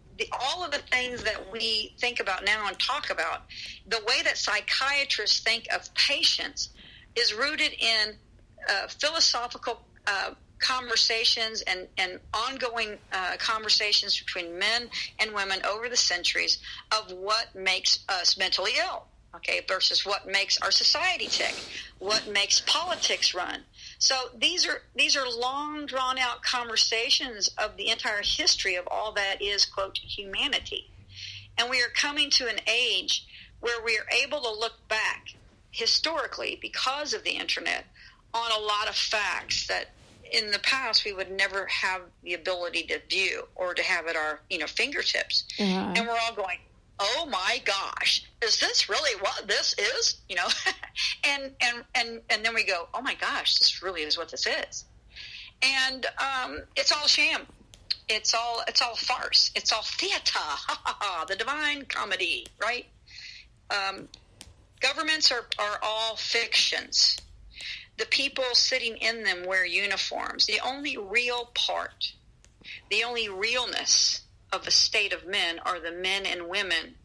S4: of the things that we think about now and talk about. The way that psychiatrists think of patients is rooted in philosophical conversations and ongoing conversations between men and women over the centuries of what makes us mentally ill, versus what makes our society tick, what makes politics run. So these are long, drawn-out conversations of the entire history of all that is, quote, humanity. And we are coming to an age where we are able to look back historically, because of the internet, on a lot of facts that in the past we would never have the ability to view or to have at our fingertips. Mm-hmm. And we're all going, oh my gosh, is this really what this is? And then we go, oh my gosh, this really is what this is. And it's all sham. It's all farce. It's all theater. The divine comedy, right? Governments are all fictions. The people sitting in them wear uniforms. The only real part, the only realness of the state of men are the men and women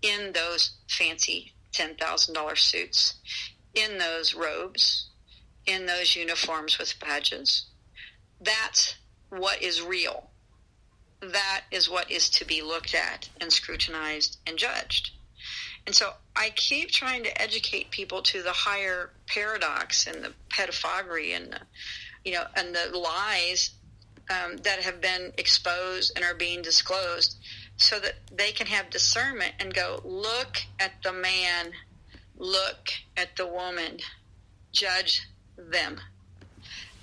S4: in those fancy $10,000 suits, in those robes, in those uniforms with badges. That's what is real. That is what is to be looked at and scrutinized and judged. And so I keep trying to educate people to the higher paradox and the pedophagy and the lies that have been exposed and are being disclosed, so that they can have discernment and go, look at the man, look at the woman, judge them.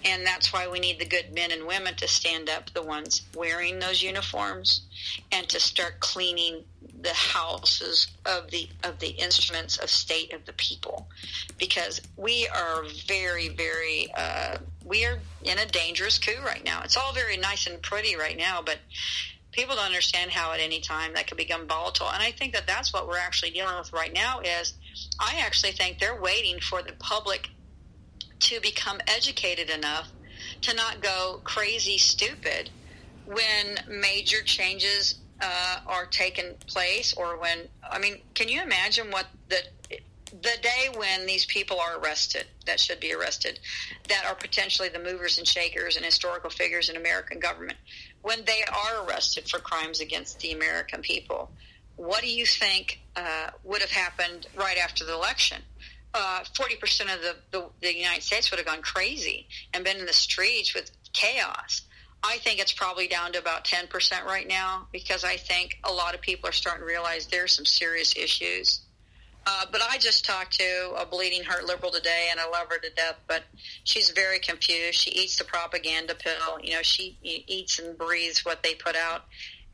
S4: And that's why we need the good men and women to stand up, the ones wearing those uniforms, and to start cleaning the houses of the instruments of state of the people. Because we are very, very, we are in a dangerous coup right now. It's all very nice and pretty right now, but people don't understand how at any time that could become volatile. And I think that that's what we're actually dealing with right now. Is I actually think they're waiting for the public to become educated enough to not go crazy stupid when major changes are taking place, or when, I mean, can you imagine what the day when these people are arrested, that should be arrested, that are potentially the movers and shakers and historical figures in American government, when they are arrested for crimes against the American people, what do you think would have happened right after the election? 40% of the United States would have gone crazy and been in the streets with chaos. I think it's probably down to about 10% right now, because I think a lot of people are starting to realize there's some serious issues. But I just talked to a bleeding heart liberal today, and I love her to death, but she's very confused. She eats the propaganda pill. She eats and breathes what they put out.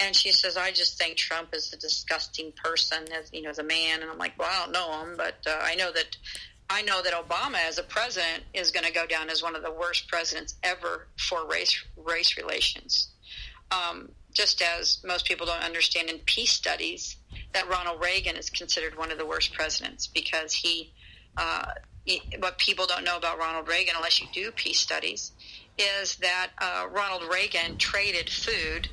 S4: And she says, I just think Trump is a disgusting person, as a man. And I'm like, well, I don't know him, but I know that Obama as a president is going to go down as one of the worst presidents ever for race relations. Just as most people don't understand in peace studies that Ronald Reagan is considered one of the worst presidents, because what people don't know about Ronald Reagan, unless you do peace studies, is that Ronald Reagan traded food.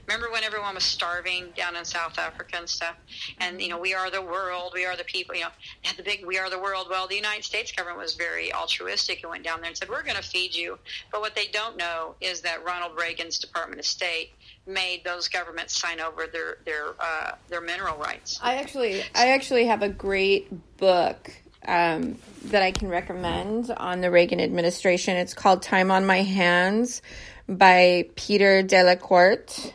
S4: Remember when everyone was starving down in South Africa and stuff? And, we are the world, we are the people, had the big we are the world. Well, the United States government was very altruistic and went down there and said, we're going to feed you. But what they don't know is that Ronald Reagan's Department of State made those governments sign over their mineral rights.
S1: I actually have a great book that I can recommend on the Reagan administration. It's called Time on My Hands by Peter Delacorte.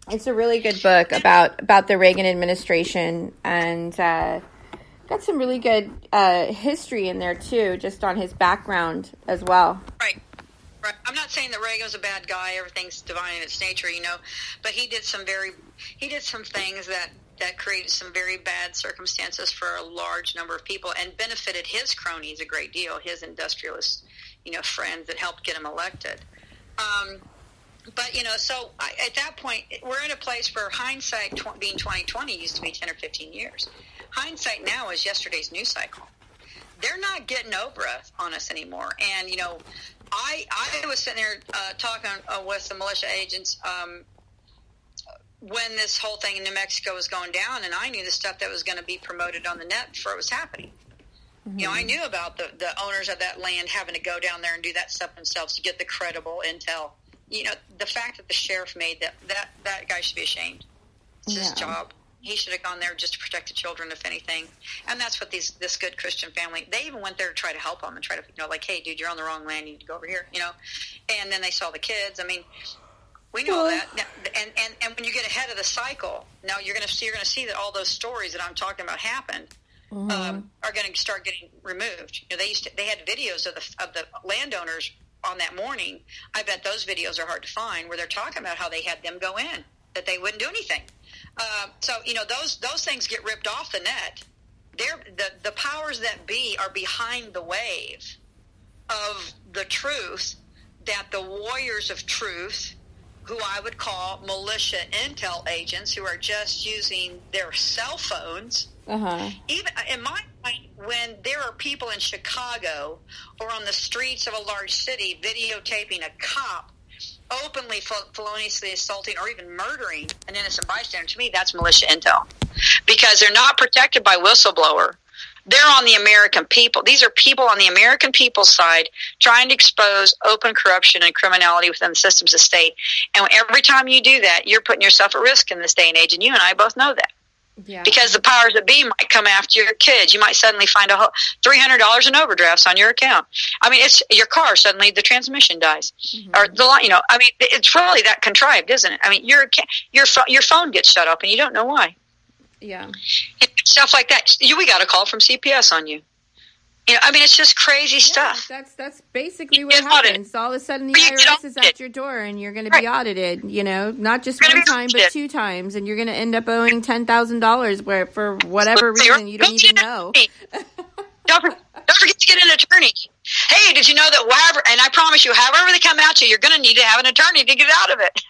S1: It's a really good book about the Reagan administration, and got some really good history in there too, just on his background as well.
S4: Right. I'm not saying that Reagan was a bad guy. Everything's divine in its nature, but he did some things that created some very bad circumstances for a large number of people, and benefited his cronies a great deal, his industrialist, friends that helped get him elected. But, so at that point, we're in a place where hindsight being 20/20 used to be 10 or 15 years. Hindsight now is yesterday's news cycle. They're not getting over on us anymore. And, I was sitting there talking with the militia agents when this whole thing in New Mexico was going down, and I knew the stuff that was going to be promoted on the net before it was happening. Mm-hmm. I knew about the owners of that land having to go down there and do that stuff themselves to get the credible intel. The fact that the sheriff made that guy should be ashamed. It's his job. He should have gone there just to protect the children, if anything. And that's what this good Christian family, they even went there to try to help them and try to, like, hey, dude, you're on the wrong land. You need to go over here, And then they saw the kids. I mean, we know that. And when you get ahead of the cycle, now you're going to see that all those stories that I'm talking about happened. Mm-hmm. Are going to start getting removed. They had videos of the landowners on that morning. I bet those videos are hard to find, where they're talking about how they had them go in, that they wouldn't do anything. So those things get ripped off the net. The powers that be are behind the wave of the truth that the warriors of truth, who I would call militia intel agents, who are just using their cell phones. Even in my mind, when there are people in Chicago or on the streets of a large city videotaping a cop openly, feloniously assaulting or even murdering an innocent bystander, to me, that's militia intel. Because they're not protected by whistleblower. They're on the American people. These are people on the American people's side trying to expose open corruption and criminality within the systems of state. And every time you do that, you're putting yourself at risk in this day and age, and you and I both know that. Yeah. Because the powers that be might come after your kids. You might suddenly find $300 in overdrafts on your account. I mean, it's your car. Suddenly, the transmission dies, or I mean, it's really that contrived, isn't it? I mean, your phone gets shut off, and you don't know why.
S1: Yeah,
S4: stuff like that. We got a call from CPS on you. I mean, it's just crazy stuff.
S1: That's basically what happens. All of a sudden, the IRS is at your door, and you're going to be audited. Not just one time, but 2 times, and you're going to end up owing $10,000 for whatever reason you don't even know.
S4: Don't forget to get an attorney. Hey, did you know that and I promise you, however they come at you, you're going to need to have an attorney to get out of it.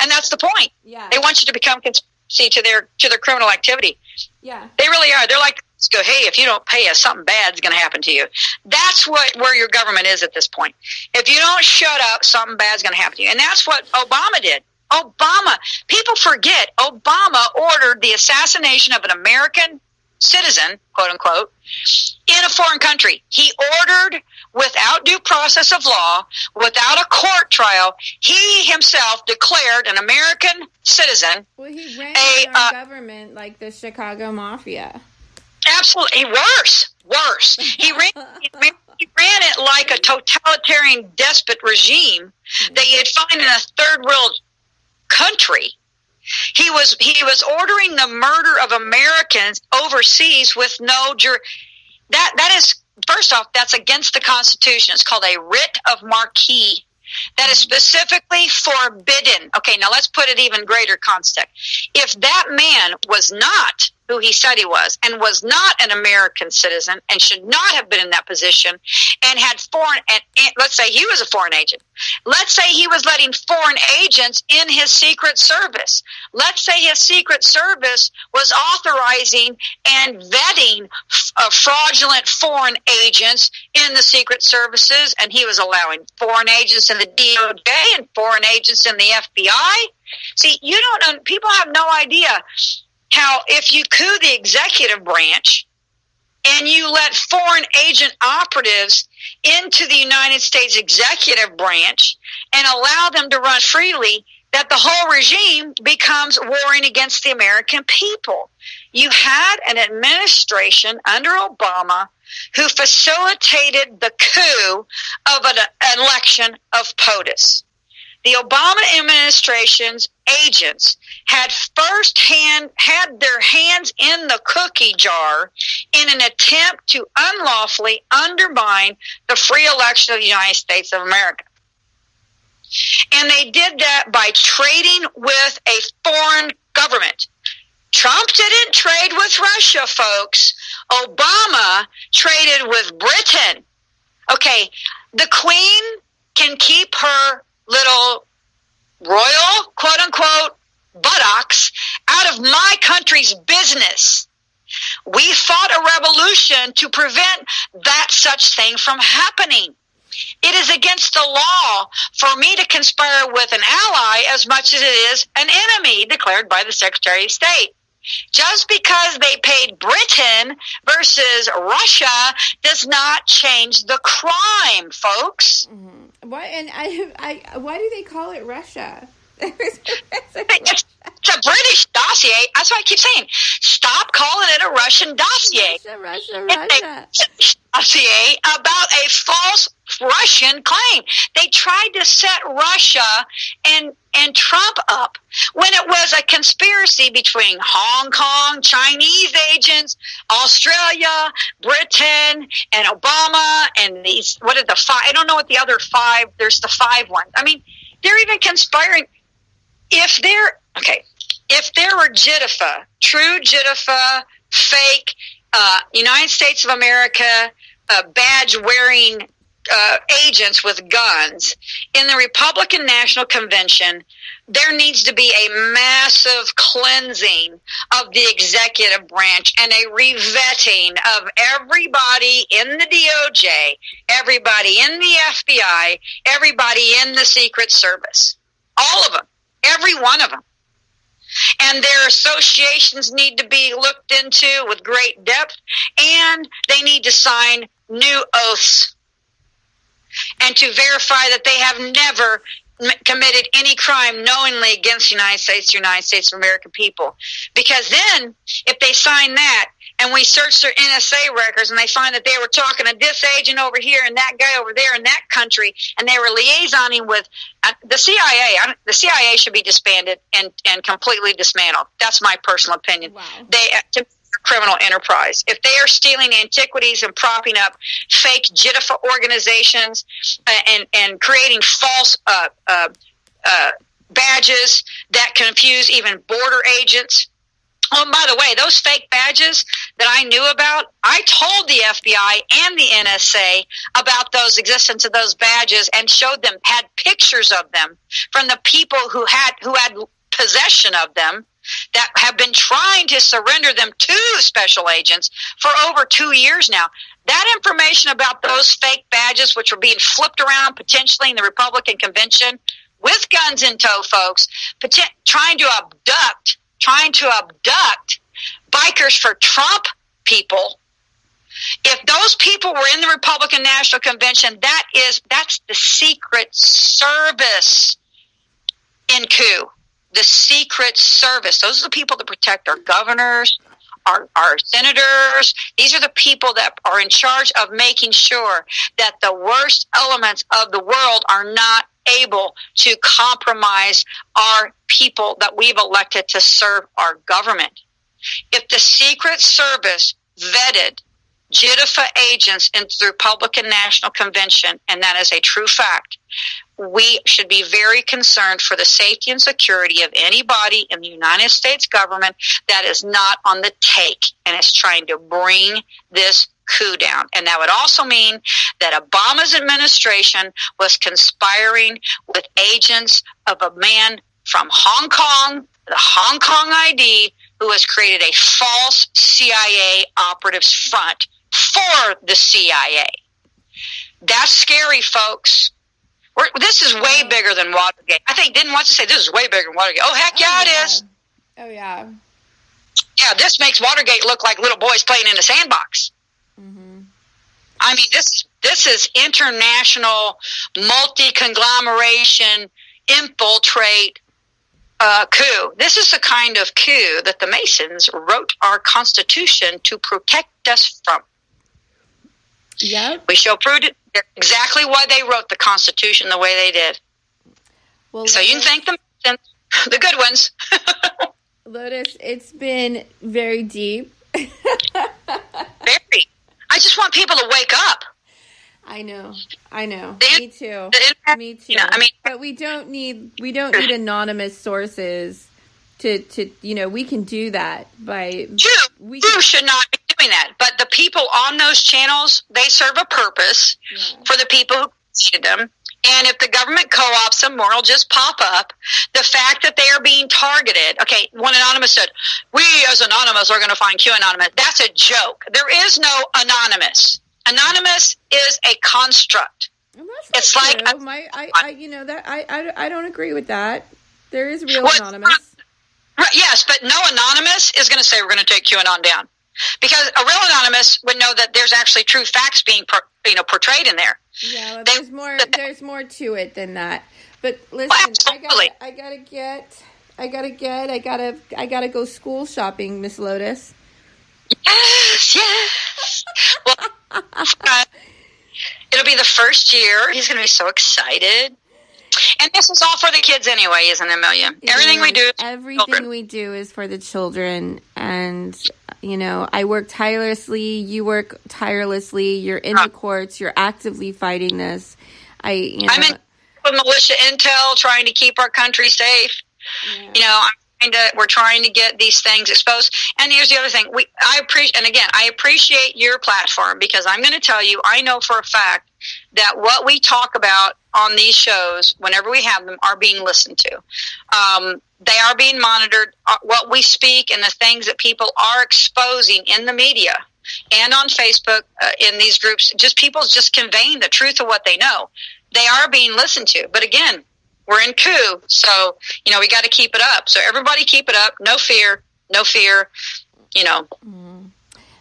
S4: And that's the point.
S1: Yeah.
S4: They want you to become conspiracy to their criminal activity.
S1: Yeah.
S4: They really are. They're like, go, hey, if you don't pay us, something bad's going to happen to you. That's where your government is at this point. If you don't shut up, something bad's going to happen to you. And that's what Obama did. People forget, Obama ordered the assassination of an American citizen, quote unquote, in a foreign country. He ordered, without due process of law, without a court trial, he himself declared an American citizen.
S1: Well, he ran our government like the Chicago Mafia.
S4: Absolutely. Worse. He ran it like a totalitarian despot regime that you'd find in a third world country. He was ordering the murder of Americans overseas with no that is, first off, that's against the Constitution. It's called a writ of marque. That is specifically forbidden. Okay, now let's put it even greater context. If that man was not who he said he was, and was not an American citizen, and should not have been in that position, and had let's say he was a foreign agent. Let's say he was letting foreign agents in his Secret Service. Let's say his Secret Service was authorizing and vetting fraudulent foreign agents in the Secret Services, and he was allowing foreign agents in the DOJ and foreign agents in the FBI. See, people have no idea how if you coup the executive branch and you let foreign agent operatives into the United States executive branch and allow them to run freely, that the whole regime becomes warring against the American people. You had an administration under Obama who facilitated the coup of an election of POTUS. The Obama administration's agents had their hands in the cookie jar in an attempt to unlawfully undermine the free election of the United States of America. And they did that by trading with a foreign government. Trump didn't trade with Russia, folks. Obama traded with Britain. Okay, the Queen can keep her little royal, quote-unquote, buttocks out of my country's business. We fought a revolution to prevent that such thing from happening. It is against the law for me to conspire with an ally as much as it is an enemy declared by the Secretary of State. Just because they paid Britain versus Russia does not change the crime, folks.
S1: Mm-hmm. Why do they call it Russia?
S4: It's a British dossier. That's why I keep saying, stop calling it a Russian dossier.
S1: Russia.
S4: It's a dossier about a false Russian claim. They tried to set Russia and Trump up when it was a conspiracy between Hong Kong, Chinese agents, Australia, Britain, and Obama, and these, what are the 5? I don't know what the other 5, there's the 5 ones. I mean, they're even conspiring. If there were JITFA, true JITFA, fake United States of America, badge-wearing agents with guns in the Republican National Convention, there needs to be a massive cleansing of the executive branch and a revetting of everybody in the DOJ, everybody in the FBI, everybody in the Secret Service. All of them. Every one of them. And their associations need to be looked into with great depth, and they need to sign new oaths and to verify that they have never committed any crime knowingly against the United States of American people. Because then, if they sign that, and we search their NSA records, and they find that they were talking to this agent over here and that guy over there in that country, and they were liaisoning with the CIA. The CIA should be disbanded and completely dismantled. That's my personal opinion. Wow. To criminal enterprise. If they are stealing antiquities and propping up fake JITFA organizations and creating false badges that confuse even border agents. Oh, and by the way, those fake badges that I knew about, I told the FBI and the NSA about those existence of those badges and showed them, had pictures of them from the people who had possession of them, that have been trying to surrender them to special agents for over 2 years now. That information about those fake badges, which were being flipped around potentially in the Republican convention with guns in tow, folks, trying to abduct bikers for Trump people. If those people were in the Republican National Convention, that's the Secret Service in coup. The Secret Service. Those are the people that protect our governors, our senators. These are the people that are in charge of making sure that the worst elements of the world are not able to compromise our people that we've elected to serve our government. If the Secret Service vetted JITFA agents into the Republican National Convention, and that is a true fact, we should be very concerned for the safety and security of anybody in the United States government that is not on the take and is trying to bring this coup down. And that would also mean that Obama's administration was conspiring with agents of a man from Hong Kong, the Hong Kong ID, who has created a false CIA operatives front for the CIA. That's scary, folks. This is way bigger than Watergate. I think didn't want to say this is way bigger than Watergate. Oh, heck yeah, it is.
S1: Oh, yeah.
S4: Yeah, this makes Watergate look like little boys playing in a sandbox. Mm-hmm. I mean, this is international multi-conglomeration infiltrate coup. This is the kind of coup that the Masons wrote our Constitution to protect us from.
S1: Yep.
S4: We shall prove it exactly why they wrote the Constitution the way they did.
S1: Well,
S4: so you can thank them, the good ones.
S1: Lotus, it's been very deep.
S4: Very. I just want people to wake up.
S1: I know. Me too.
S4: You know, I mean,
S1: but we don't need anonymous sources to we can do that by
S4: you should not be doing that. But the people on those channels, they serve a purpose for the people who created them. And if the government co-ops them, more will just pop up. The fact that they are being targeted. Okay, one anonymous said, we as Anonymous are going to find QAnonymous. That's a joke. There is no Anonymous. Anonymous is a construct.
S1: Well, it's like I don't agree with that. There is real Anonymous.
S4: Yes, but no Anonymous is going to say we're going to take QAnon down, because a real Anonymous would know that there's actually true facts being portrayed in there.
S1: Yeah, well, there's more to it than that. But listen, I gotta go school shopping, Miss Lotus.
S4: Yes. Well, it'll be the first year. He's going to be so excited. And this is all for the kids anyway, isn't it, Amelia? Everything
S1: we do is for the children. And, I work tirelessly. You work tirelessly. You're in the courts. You're actively fighting this. I'm in
S4: militia intel trying to keep our country safe. Yeah. we're trying to get these things exposed. And here's the other thing. I appreciate your platform, because I'm going to tell you, I know for a fact that what we talk about on these shows, whenever we have them, are being listened to. They are being monitored. What we speak and the things that people are exposing in the media and on Facebook, in these groups, just people just conveying the truth of what they know. They are being listened to. But again, we're in coup, so, we got to keep it up. So everybody keep it up. No fear.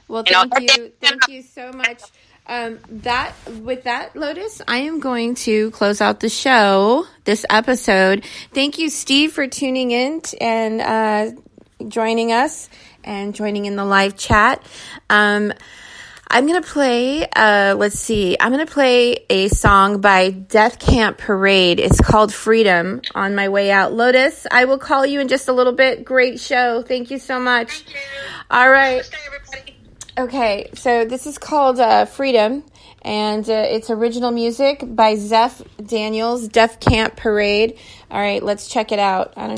S1: Well, thank you so much. With that, Lotus, I am going to close out the show, this episode. Thank you, Steve, for tuning in and joining us and joining in the live chat. I'm going to play, I'm going to play a song by Death Camp Parade. It's called Freedom on my way out. Lotus, I will call you in just a little bit. Great show. Thank you so much.
S4: Thank you.
S1: All right.
S4: Namaste, everybody.
S1: Okay, so this is called Freedom, and it's original music by Zeph Daniels, Death Camp Parade. All right, let's check it out. Here we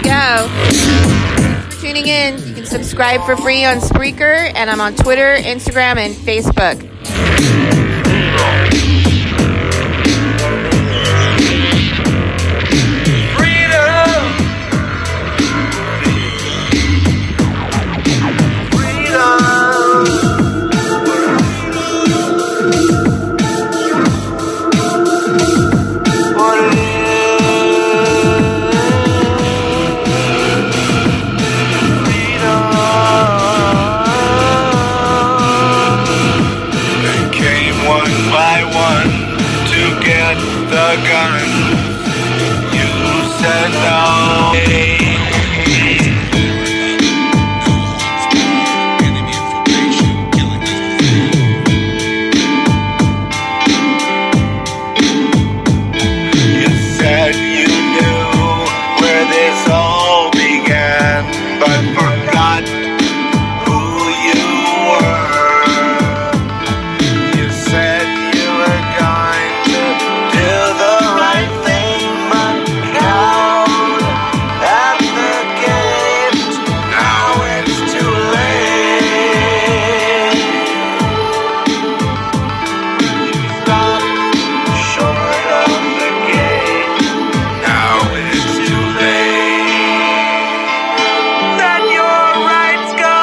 S1: go. Thanks for tuning in. You can subscribe for free on Spreaker, and I'm on Twitter, Instagram, and Facebook.
S8: The gun, you said no. You said you knew where this all began, but forgot who you were. You said you were going to do the right thing, but cowed at the gate. Now it's too late. You stopped short of the gate. Now it's too late. Let your rights go.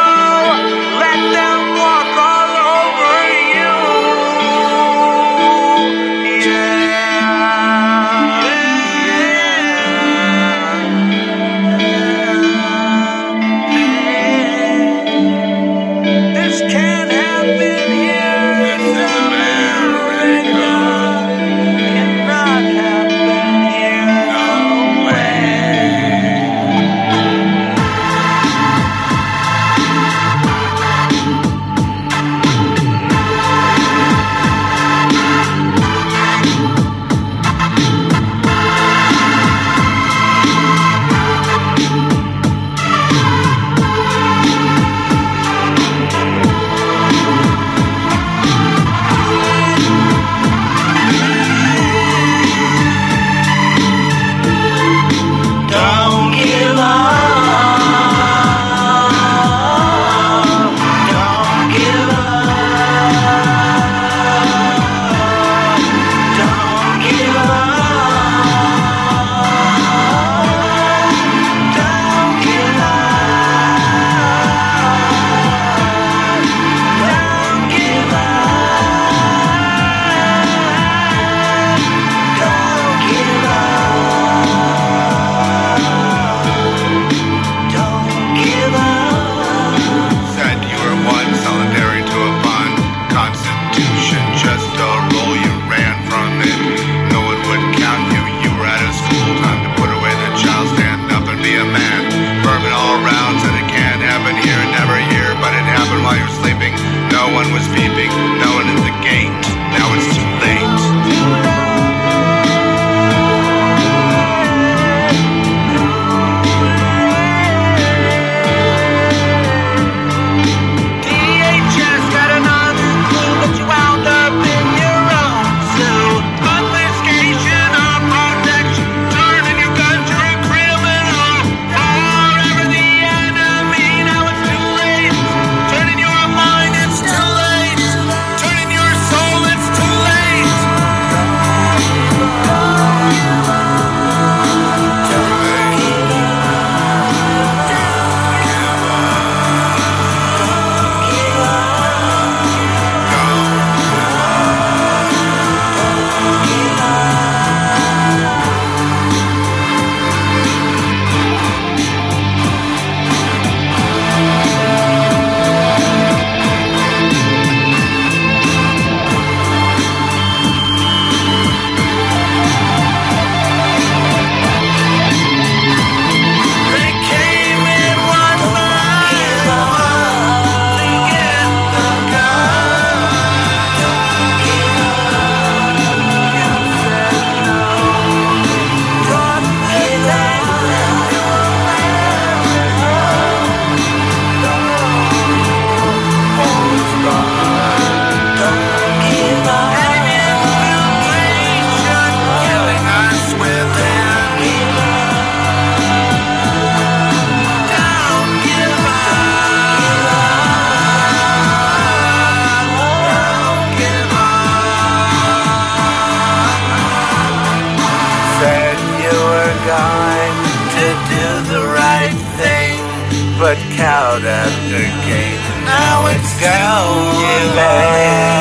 S8: Let them walk all over you. This can't happen here. This is America. Cannot happen here. No way. Don't give up. Don't give up. Don't give up. Don't give Said you were one solitary to a bond constitution, just a role you ran from it. No one would count you. You were out of school, time to put away the child, stand up and be a man. Vermin all around said it can't happen here, never here, but it happened while you're sleeping. No one was peeping, no one at the gate. Now it's too late. DHS got another clue, but you wound up in your own suit. Confiscation or protection, turning your gun
S9: but cowed at the game. Now it's down,